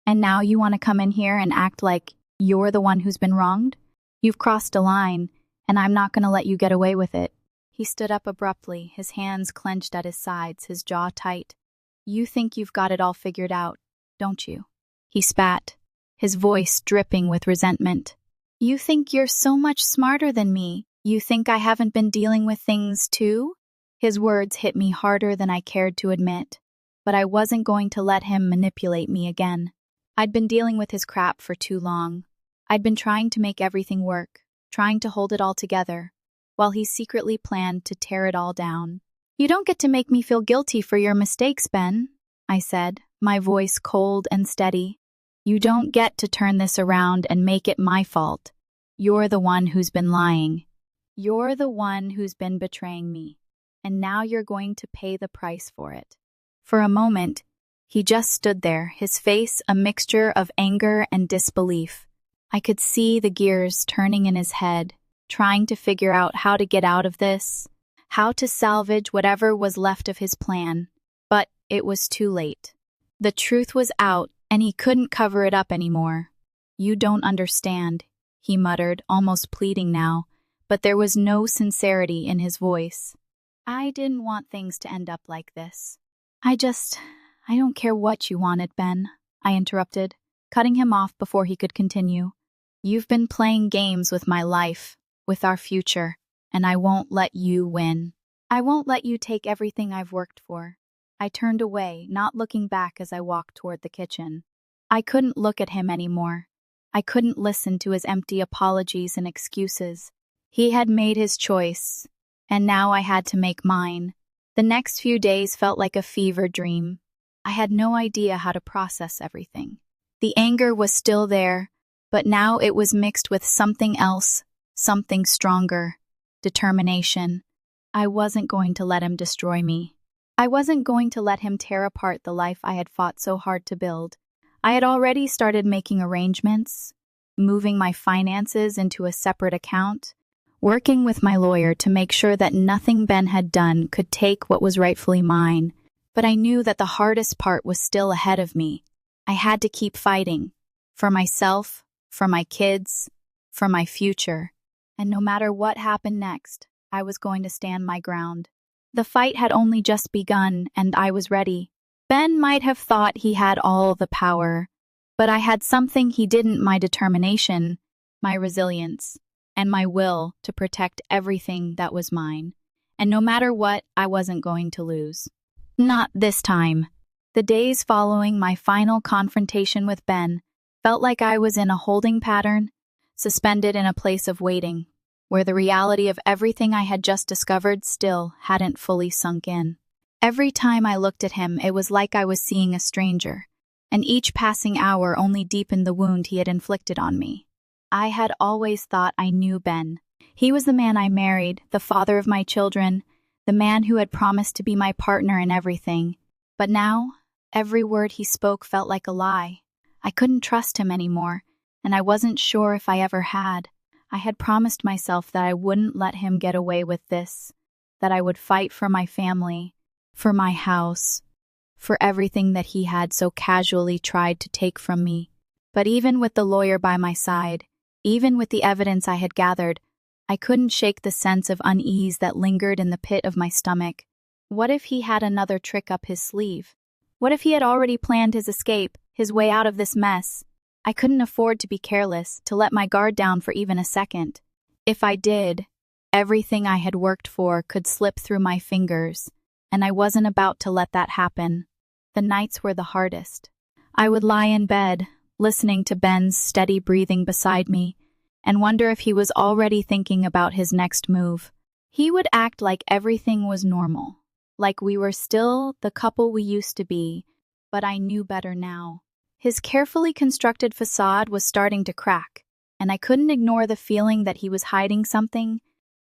And now you want to come in here and act like you're the one who's been wronged? You've crossed a line, and I'm not going to let you get away with it. He stood up abruptly, his hands clenched at his sides, his jaw tight. You think you've got it all figured out, don't you? He spat, his voice dripping with resentment. You think you're so much smarter than me? You think I haven't been dealing with things too? His words hit me harder than I cared to admit, but I wasn't going to let him manipulate me again. I'd been dealing with his crap for too long. I'd been trying to make everything work, trying to hold it all together, while he secretly planned to tear it all down. You don't get to make me feel guilty for your mistakes, Ben, I said, my voice cold and steady. You don't get to turn this around and make it my fault. You're the one who's been lying. You're the one who's been betraying me. And now you're going to pay the price for it. For a moment, he just stood there, his face a mixture of anger and disbelief. I could see the gears turning in his head, trying to figure out how to get out of this, how to salvage whatever was left of his plan. But it was too late. The truth was out, and he couldn't cover it up anymore. You don't understand, he muttered, almost pleading now, but there was no sincerity in his voice. I didn't want things to end up like this. I don't care what you wanted, Ben, I interrupted, cutting him off before he could continue. You've been playing games with my life, with our future, and I won't let you win. I won't let you take everything I've worked for. I turned away, not looking back as I walked toward the kitchen. I couldn't look at him anymore. I couldn't listen to his empty apologies and excuses. He had made his choice, and now I had to make mine. The next few days felt like a fever dream. I had no idea how to process everything. The anger was still there, but now it was mixed with something else, something stronger, determination. I wasn't going to let him destroy me. I wasn't going to let him tear apart the life I had fought so hard to build. I had already started making arrangements, moving my finances into a separate account, working with my lawyer to make sure that nothing Ben had done could take what was rightfully mine. But I knew that the hardest part was still ahead of me. I had to keep fighting. For myself, for my kids, for my future. And no matter what happened next, I was going to stand my ground. The fight had only just begun, and I was ready. Ben might have thought he had all the power, but I had something he didn't: my determination, my resilience, and my will to protect everything that was mine. And no matter what, I wasn't going to lose. Not this time. The days following my final confrontation with Ben felt like I was in a holding pattern, suspended in a place of waiting, where the reality of everything I had just discovered still hadn't fully sunk in. Every time I looked at him, it was like I was seeing a stranger, and each passing hour only deepened the wound he had inflicted on me. I had always thought I knew Ben. He was the man I married, the father of my children, the man who had promised to be my partner in everything. But now, every word he spoke felt like a lie. I couldn't trust him anymore, and I wasn't sure if I ever had. I had promised myself that I wouldn't let him get away with this, that I would fight for my family, for my house, for everything that he had so casually tried to take from me. But even with the lawyer by my side, even with the evidence I had gathered, I couldn't shake the sense of unease that lingered in the pit of my stomach. What if he had another trick up his sleeve? What if he had already planned his escape, his way out of this mess? I couldn't afford to be careless, to let my guard down for even a second. If I did, everything I had worked for could slip through my fingers, and I wasn't about to let that happen. The nights were the hardest. I would lie in bed, listening to Ben's steady breathing beside me, and wonder if he was already thinking about his next move. He would act like everything was normal, like we were still the couple we used to be, but I knew better now. His carefully constructed facade was starting to crack, and I couldn't ignore the feeling that he was hiding something,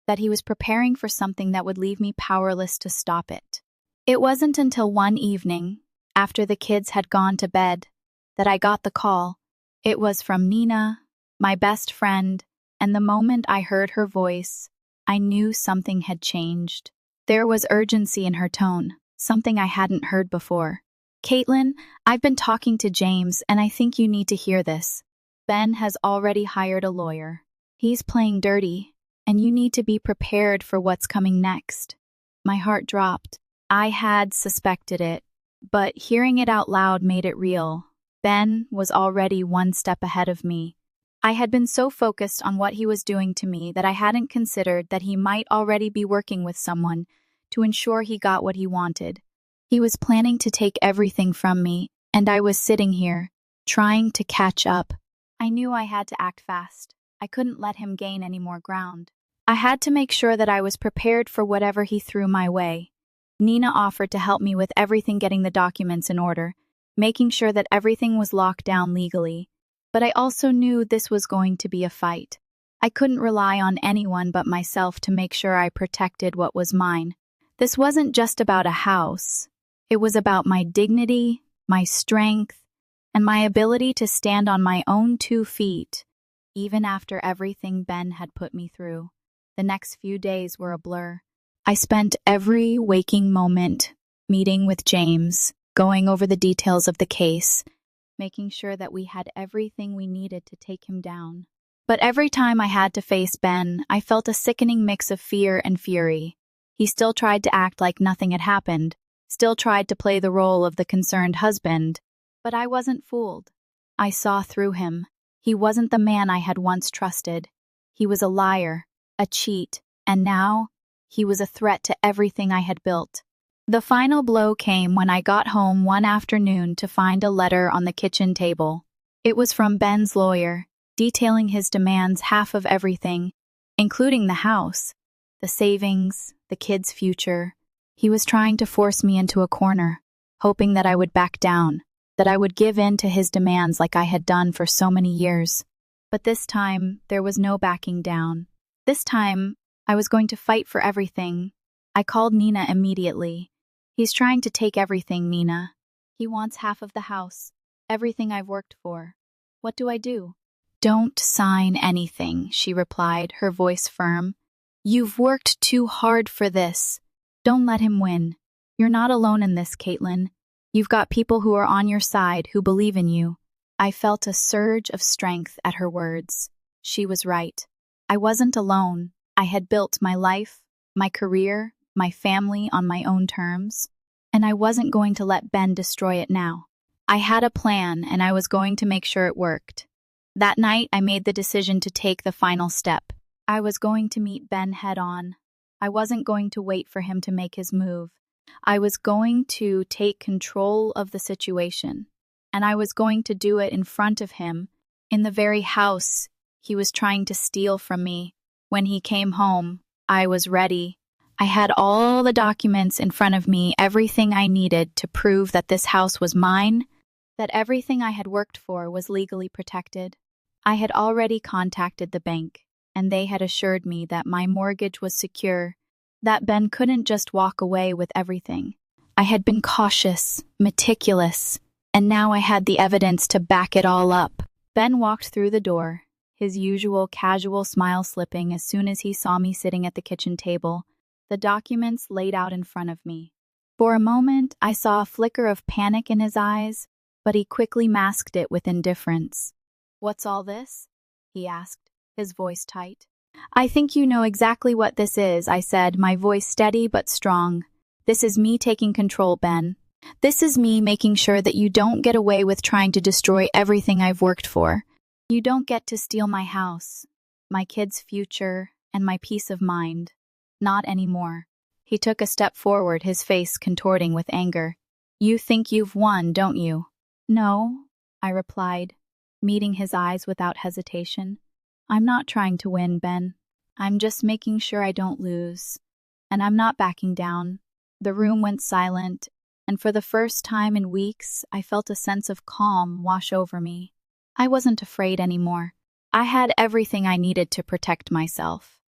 that he was preparing for something that would leave me powerless to stop it. It wasn't until one evening, after the kids had gone to bed, that I got the call. It was from Nina, my best friend, and the moment I heard her voice, I knew something had changed. There was urgency in her tone, something I hadn't heard before. "Caitlin, I've been talking to James, and I think you need to hear this. Ben has already hired a lawyer. He's playing dirty, and you need to be prepared for what's coming next." My heart dropped. I had suspected it, but hearing it out loud made it real. Ben was already one step ahead of me. I had been so focused on what he was doing to me that I hadn't considered that he might already be working with someone to ensure he got what he wanted. He was planning to take everything from me, and I was sitting here, trying to catch up. I knew I had to act fast. I couldn't let him gain any more ground. I had to make sure that I was prepared for whatever he threw my way. Nina offered to help me with everything, getting the documents in order, making sure that everything was locked down legally. But I also knew this was going to be a fight. I couldn't rely on anyone but myself to make sure I protected what was mine. This wasn't just about a house. It was about my dignity, my strength, and my ability to stand on my own 2 feet, even after everything Ben had put me through. The next few days were a blur. I spent every waking moment meeting with James, going over the details of the case, making sure that we had everything we needed to take him down. But every time I had to face Ben, I felt a sickening mix of fear and fury. He still tried to act like nothing had happened, still tried to play the role of the concerned husband, but I wasn't fooled. I saw through him. He wasn't the man I had once trusted. He was a liar, a cheat, and now he was a threat to everything I had built. The final blow came when I got home one afternoon to find a letter on the kitchen table. It was from Ben's lawyer, detailing his demands, half of everything, including the house, the savings, the kids' future. He was trying to force me into a corner, hoping that I would back down, that I would give in to his demands like I had done for so many years. But this time, there was no backing down. This time, I was going to fight for everything. I called Nina immediately. "He's trying to take everything, Nina. He wants half of the house, everything I've worked for. What do I do?" "Don't sign anything," she replied, her voice firm. "You've worked too hard for this. Don't let him win. You're not alone in this, Caitlin. You've got people who are on your side, who believe in you." I felt a surge of strength at her words. She was right. I wasn't alone. I had built my life, my career, my family on my own terms, and I wasn't going to let Ben destroy it now. I had a plan, and I was going to make sure it worked. That night, I made the decision to take the final step. I was going to meet Ben head-on. I wasn't going to wait for him to make his move. I was going to take control of the situation, and I was going to do it in front of him, in the very house he was trying to steal from me. When he came home, I was ready. I had all the documents in front of me, everything I needed to prove that this house was mine, that everything I had worked for was legally protected. I had already contacted the bank, and they had assured me that my mortgage was secure, that Ben couldn't just walk away with everything. I had been cautious, meticulous, and now I had the evidence to back it all up. Ben walked through the door, his usual casual smile slipping as soon as he saw me sitting at the kitchen table, the documents laid out in front of me. For a moment, I saw a flicker of panic in his eyes, but he quickly masked it with indifference. "What's all this?" he asked, his voice tight. "I think you know exactly what this is," I said, my voice steady but strong. "This is me taking control, Ben. This is me making sure that you don't get away with trying to destroy everything I've worked for. You don't get to steal my house, my kids' future, and my peace of mind. Not anymore." He took a step forward, his face contorting with anger. "You think you've won, don't you? No, I replied, meeting his eyes without hesitation. I'm not trying to win, Ben. I'm just making sure I don't lose. And I'm not backing down. The room went silent, and for the first time in weeks, I felt a sense of calm wash over me. I wasn't afraid anymore. I had everything I needed to protect myself.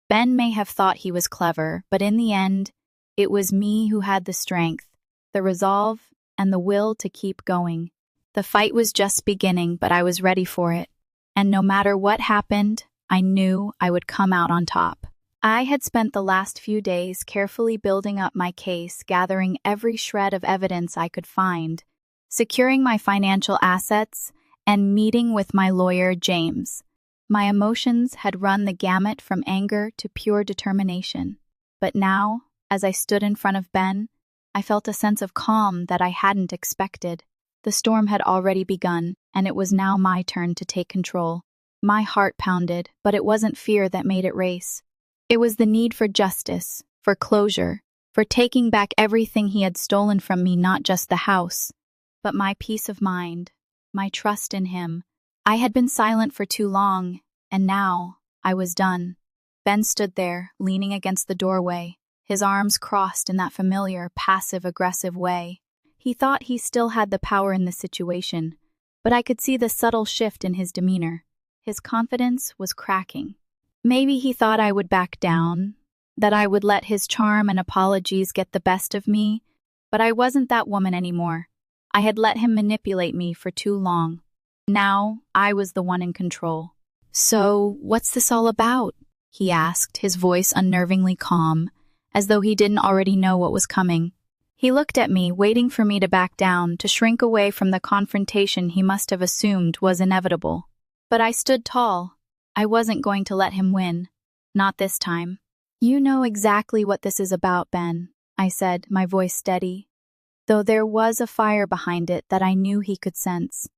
Ben may have thought he was clever, but in the end, it was me who had the strength, the resolve, and the will to keep going. The fight was just beginning, but I was ready for it. And no matter what happened, I knew I would come out on top. I had spent the last few days carefully building up my case, gathering every shred of evidence I could find, securing my financial assets, and meeting with my lawyer, James. My emotions had run the gamut from anger to pure determination. But now, as I stood in front of Ben, I felt a sense of calm that I hadn't expected. The storm had already begun, and it was now my turn to take control. My heart pounded, but it wasn't fear that made it race. It was the need for justice, for closure, for taking back everything he had stolen from me, not just the house, but my peace of mind, my trust in him. I had been silent for too long, and now I was done. Ben stood there, leaning against the doorway, his arms crossed in that familiar, passive-aggressive way. He thought he still had the power in the situation, but I could see the subtle shift in his demeanor. His confidence was cracking. Maybe he thought I would back down, that I would let his charm and apologies get the best of me, but I wasn't that woman anymore. I had let him manipulate me for too long. Now I was the one in control. "So, what's this all about?" he asked, his voice unnervingly calm, as though he didn't already know what was coming. He looked at me, waiting for me to back down, to shrink away from the confrontation he must have assumed was inevitable. But I stood tall. I wasn't going to let him win. Not this time. "You know exactly what this is about, Ben," I said, my voice steady, though there was a fire behind it that I knew he could sense.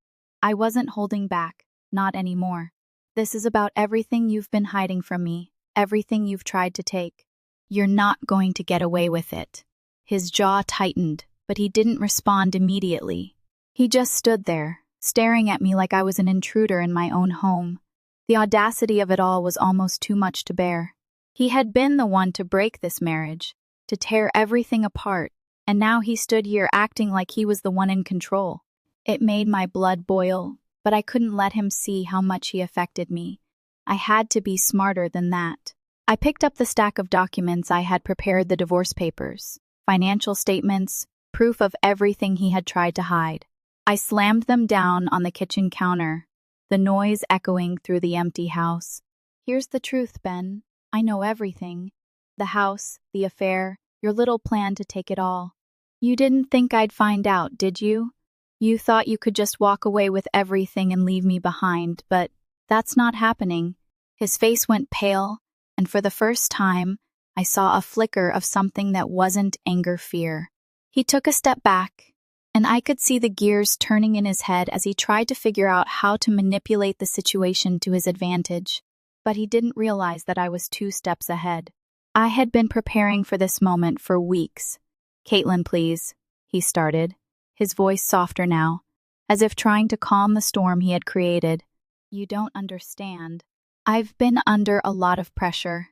I wasn't holding back, not anymore. "This is about everything you've been hiding from me, everything you've tried to take. You're not going to get away with it." His jaw tightened, but he didn't respond immediately. He just stood there, staring at me like I was an intruder in my own home. The audacity of it all was almost too much to bear. He had been the one to break this marriage, to tear everything apart, and now he stood here acting like he was the one in control. It made my blood boil, but I couldn't let him see how much he affected me. I had to be smarter than that. I picked up the stack of documents I had prepared, the divorce papers, financial statements, proof of everything he had tried to hide. I slammed them down on the kitchen counter, the noise echoing through the empty house. "Here's the truth, Ben. I know everything. The house, the affair, your little plan to take it all. You didn't think I'd find out, did you? You thought you could just walk away with everything and leave me behind, but that's not happening." His face went pale, and for the first time, I saw a flicker of something that wasn't anger, fear. He took a step back, and I could see the gears turning in his head as he tried to figure out how to manipulate the situation to his advantage. But he didn't realize that I was 2 steps ahead. I had been preparing for this moment for weeks. "Caitlin, please," he started, his voice softer now, as if trying to calm the storm he had created. "You don't understand. I've been under a lot of pressure.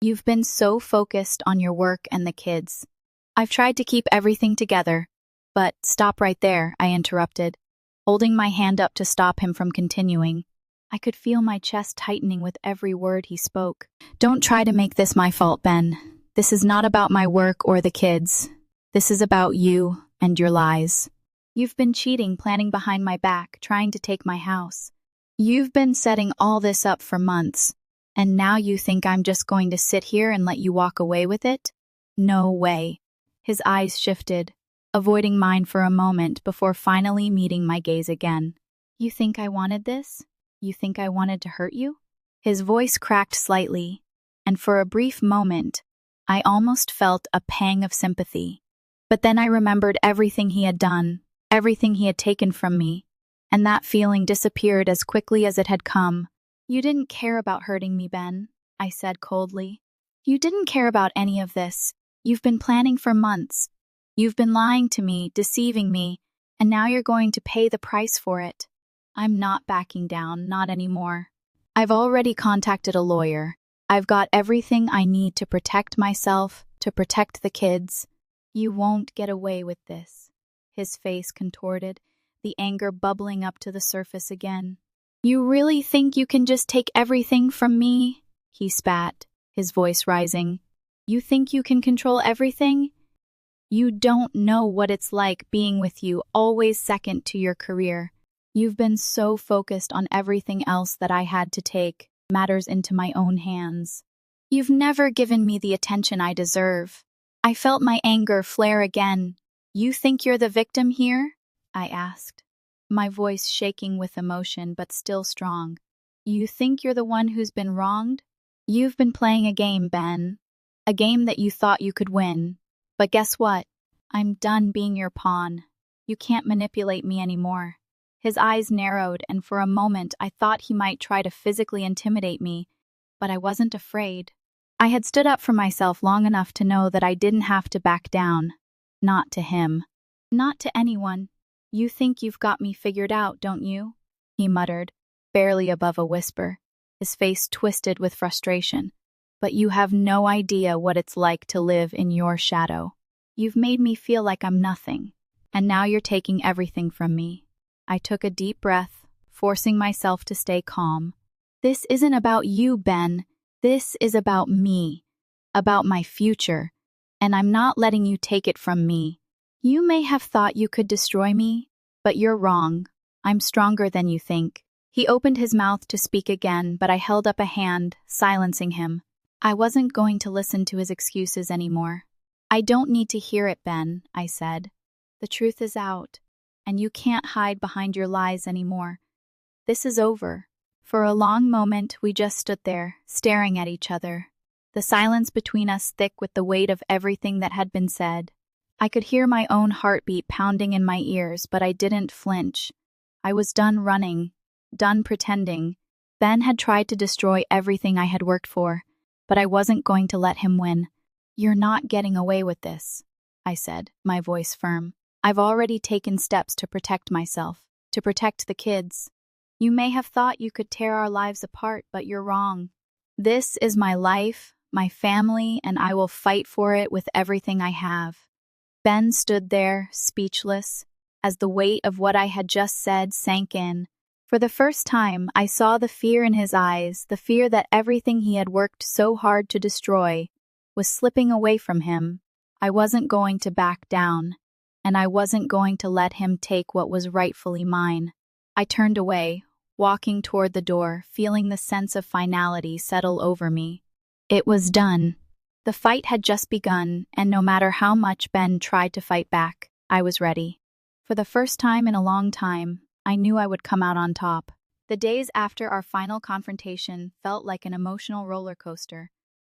You've been so focused on your work and the kids. I've tried to keep everything together." "But stop right there," I interrupted, holding my hand up to stop him from continuing. I could feel my chest tightening with every word he spoke. "Don't try to make this my fault, Ben. This is not about my work or the kids. This is about you and your lies. You've been cheating, planning behind my back, trying to take my house. You've been setting all this up for months, and now you think I'm just going to sit here and let you walk away with it? No way." His eyes shifted, avoiding mine for a moment before finally meeting my gaze again. "You think I wanted this? You think I wanted to hurt you?" His voice cracked slightly, and for a brief moment, I almost felt a pang of sympathy. But then I remembered everything he had done, everything he had taken from me, and that feeling disappeared as quickly as it had come. "You didn't care about hurting me, Ben," I said coldly. "You didn't care about any of this. You've been planning for months. You've been lying to me, deceiving me, and now you're going to pay the price for it. I'm not backing down, not anymore. I've already contacted a lawyer. I've got everything I need to protect myself, to protect the kids. You won't get away with this. His face contorted, the anger bubbling up to the surface again. You really think you can just take everything from me? He spat, his voice rising. You think you can control everything? You don't know what it's like being with you, always second to your career. You've been so focused on everything else that I had to take matters into my own hands. You've never given me the attention I deserve. I felt my anger flare again. You think you're the victim here? I asked, my voice shaking with emotion but still strong. You think you're the one who's been wronged? You've been playing a game, Ben. A game that you thought you could win. But guess what? I'm done being your pawn. You can't manipulate me anymore. His eyes narrowed, and for a moment I thought he might try to physically intimidate me, but I wasn't afraid. I had stood up for myself long enough to know that I didn't have to back down. Not to him. Not to anyone. You think you've got me figured out, don't you? He muttered, barely above a whisper, his face twisted with frustration. But you have no idea what it's like to live in your shadow. You've made me feel like I'm nothing, and now you're taking everything from me. I took a deep breath, forcing myself to stay calm. This isn't about you, Ben. This is about me, about my future, and I'm not letting you take it from me. You may have thought you could destroy me, but you're wrong. I'm stronger than you think. He opened his mouth to speak again, but I held up a hand, silencing him. I wasn't going to listen to his excuses anymore. I don't need to hear it, Ben, I said. The truth is out, and you can't hide behind your lies anymore. This is over. For a long moment, we just stood there, staring at each other, the silence between us thick with the weight of everything that had been said. I could hear my own heartbeat pounding in my ears, but I didn't flinch. I was done running, done pretending. Ben had tried to destroy everything I had worked for, but I wasn't going to let him win. You're not getting away with this, I said, my voice firm. I've already taken steps to protect myself, to protect the kids. You may have thought you could tear our lives apart, but you're wrong. This is my life, my family, and I will fight for it with everything I have. Ben stood there, speechless, as the weight of what I had just said sank in. For the first time, I saw the fear in his eyes, the fear that everything he had worked so hard to destroy was slipping away from him. I wasn't going to back down, and I wasn't going to let him take what was rightfully mine. I turned away, walking toward the door, feeling the sense of finality settle over me. It was done. The fight had just begun, and no matter how much Ben tried to fight back, I was ready. For the first time in a long time, I knew I would come out on top. The days after our final confrontation felt like an emotional roller coaster.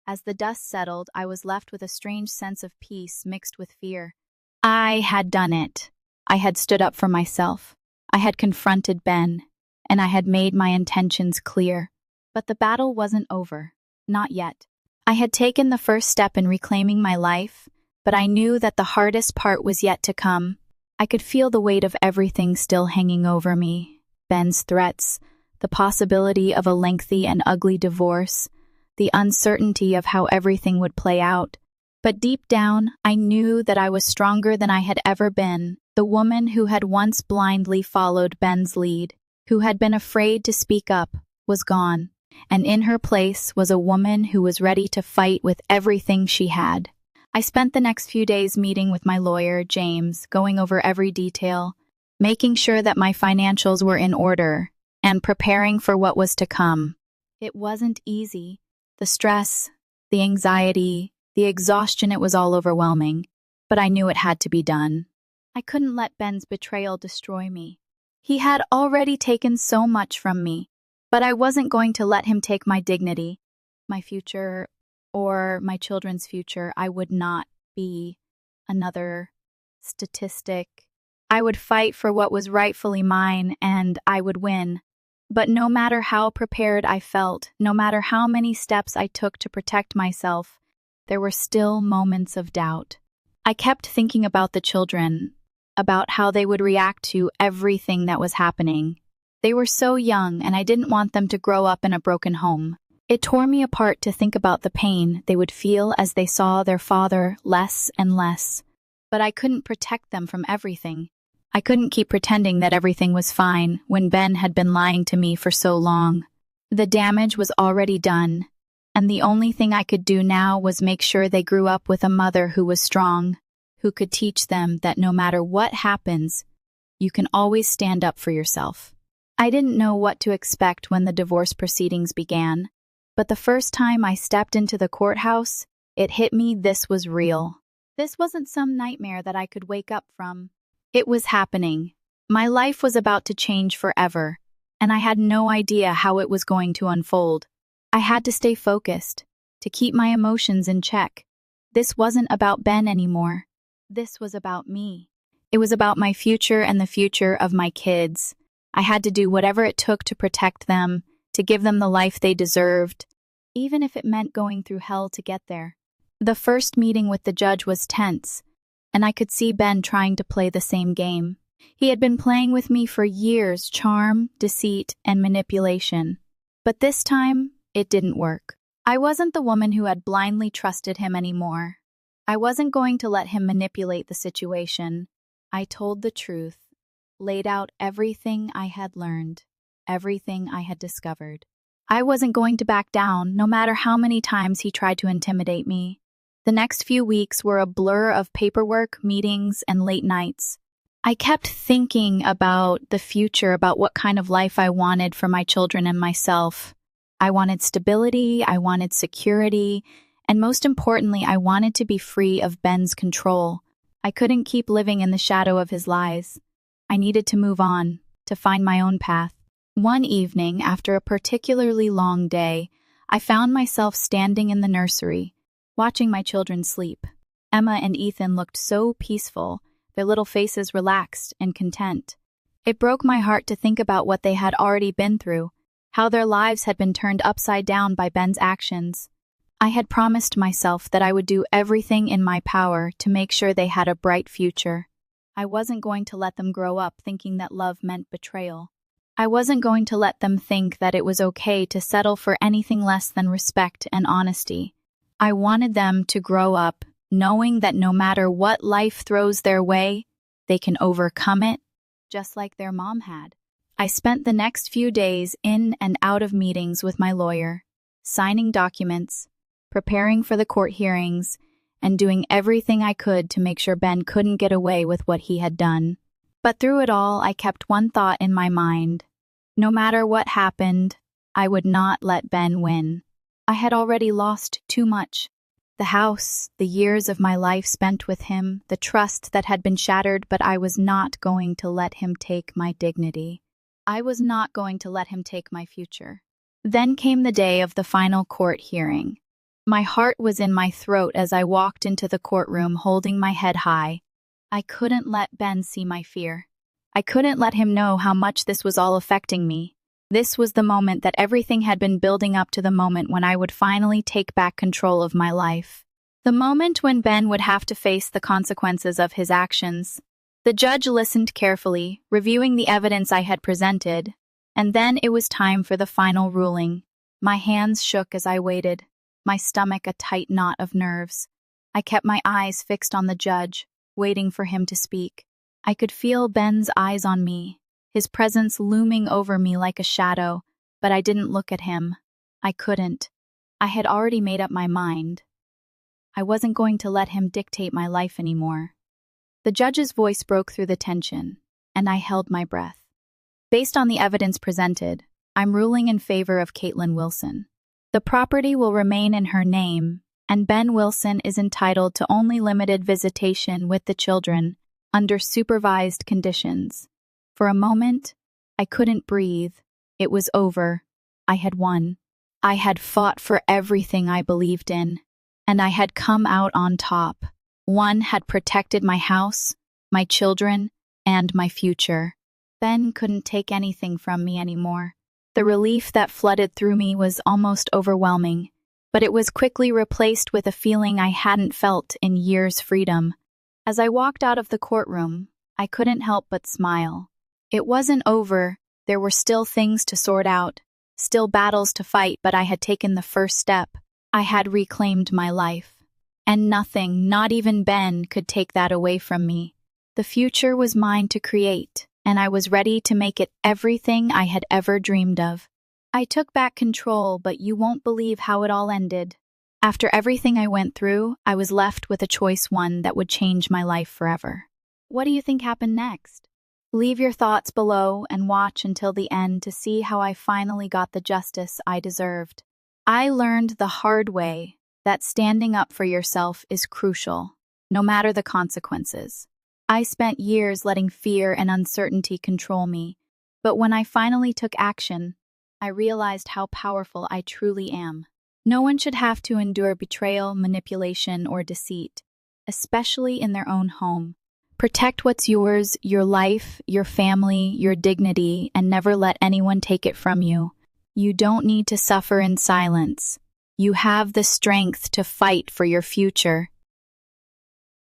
As the dust settled, I was left with a strange sense of peace mixed with fear. I had done it. I had stood up for myself. I had confronted Ben, and I had made my intentions clear. But the battle wasn't over. Not yet. I had taken the first step in reclaiming my life, but I knew that the hardest part was yet to come. I could feel the weight of everything still hanging over me. Ben's threats, the possibility of a lengthy and ugly divorce, the uncertainty of how everything would play out. But deep down, I knew that I was stronger than I had ever been, the woman who had once blindly followed Ben's lead, who had been afraid to speak up, was gone, and in her place was a woman who was ready to fight with everything she had. I spent the next few days meeting with my lawyer, James, going over every detail, making sure that my financials were in order, and preparing for what was to come. It wasn't easy. The stress, the anxiety, the exhaustion, it was all overwhelming, but I knew it had to be done. I couldn't let Ben's betrayal destroy me. He had already taken so much from me, but I wasn't going to let him take my dignity, my future, or my children's future. I would not be another statistic. I would fight for what was rightfully mine, and I would win. But no matter how prepared I felt, no matter how many steps I took to protect myself, there were still moments of doubt. I kept thinking about the children, about how they would react to everything that was happening. They were so young, and I didn't want them to grow up in a broken home. It tore me apart to think about the pain they would feel as they saw their father less and less. But I couldn't protect them from everything. I couldn't keep pretending that everything was fine when Ben had been lying to me for so long. The damage was already done, and the only thing I could do now was make sure they grew up with a mother who was strong, who could teach them that no matter what happens, you can always stand up for yourself. I didn't know what to expect when the divorce proceedings began, but the first time I stepped into the courthouse, it hit me this was real. This wasn't some nightmare that I could wake up from. It was happening. My life was about to change forever, and I had no idea how it was going to unfold. I had to stay focused, to keep my emotions in check. This wasn't about Ben anymore. This was about me. It was about my future and the future of my kids. I had to do whatever it took to protect them, to give them the life they deserved, even if it meant going through hell to get there. The first meeting with the judge was tense, and I could see Ben trying to play the same game. He had been playing with me for years, charm, deceit, and manipulation. But this time, it didn't work. I wasn't the woman who had blindly trusted him anymore. I wasn't going to let him manipulate the situation. I told the truth, laid out everything I had learned, everything I had discovered. I wasn't going to back down, no matter how many times he tried to intimidate me. The next few weeks were a blur of paperwork, meetings, and late nights. I kept thinking about the future, about what kind of life I wanted for my children and myself. I wanted stability, I wanted security, and most importantly, I wanted to be free of Ben's control. I couldn't keep living in the shadow of his lies. I needed to move on, to find my own path. One evening, after a particularly long day, I found myself standing in the nursery, watching my children sleep. Emma and Ethan looked so peaceful, their little faces relaxed and content. It broke my heart to think about what they had already been through, how their lives had been turned upside down by Ben's actions. I had promised myself that I would do everything in my power to make sure they had a bright future. I wasn't going to let them grow up thinking that love meant betrayal. I wasn't going to let them think that it was okay to settle for anything less than respect and honesty. I wanted them to grow up knowing that no matter what life throws their way, they can overcome it, just like their mom had. I spent the next few days in and out of meetings with my lawyer, signing documents, preparing for the court hearings, and doing everything I could to make sure Ben couldn't get away with what he had done. But through it all, I kept one thought in my mind. No matter what happened, I would not let Ben win. I had already lost too much. The house, the years of my life spent with him, the trust that had been shattered, but I was not going to let him take my dignity. I was not going to let him take my future. Then came the day of the final court hearing. My heart was in my throat as I walked into the courtroom holding my head high. I couldn't let Ben see my fear. I couldn't let him know how much this was all affecting me. This was the moment that everything had been building up to, the moment when I would finally take back control of my life. The moment when Ben would have to face the consequences of his actions. The judge listened carefully, reviewing the evidence I had presented, and then it was time for the final ruling. My hands shook as I waited, my stomach a tight knot of nerves. I kept my eyes fixed on the judge, waiting for him to speak. I could feel Ben's eyes on me, his presence looming over me like a shadow, but I didn't look at him. I couldn't. I had already made up my mind. I wasn't going to let him dictate my life anymore. The judge's voice broke through the tension, and I held my breath. Based on the evidence presented, I'm ruling in favor of Caitlin Wilson. The property will remain in her name, and Ben Wilson is entitled to only limited visitation with the children under supervised conditions. For a moment, I couldn't breathe. It was over. I had won. I had fought for everything I believed in, and I had come out on top. One had protected my house, my children, and my future. Ben couldn't take anything from me anymore. The relief that flooded through me was almost overwhelming, but it was quickly replaced with a feeling I hadn't felt in years: freedom. As I walked out of the courtroom, I couldn't help but smile. It wasn't over. There were still things to sort out, still battles to fight, but I had taken the first step. I had reclaimed my life. And nothing, not even Ben, could take that away from me. The future was mine to create, and I was ready to make it everything I had ever dreamed of. I took back control, but you won't believe how it all ended. After everything I went through, I was left with a choice, one that would change my life forever. What do you think happened next? Leave your thoughts below and watch until the end to see how I finally got the justice I deserved. I learned the hard way that standing up for yourself is crucial, no matter the consequences. I spent years letting fear and uncertainty control me, but when I finally took action, I realized how powerful I truly am. No one should have to endure betrayal, manipulation, or deceit, especially in their own home. Protect what's yours, your life, your family, your dignity, and never let anyone take it from you. You don't need to suffer in silence. You have the strength to fight for your future.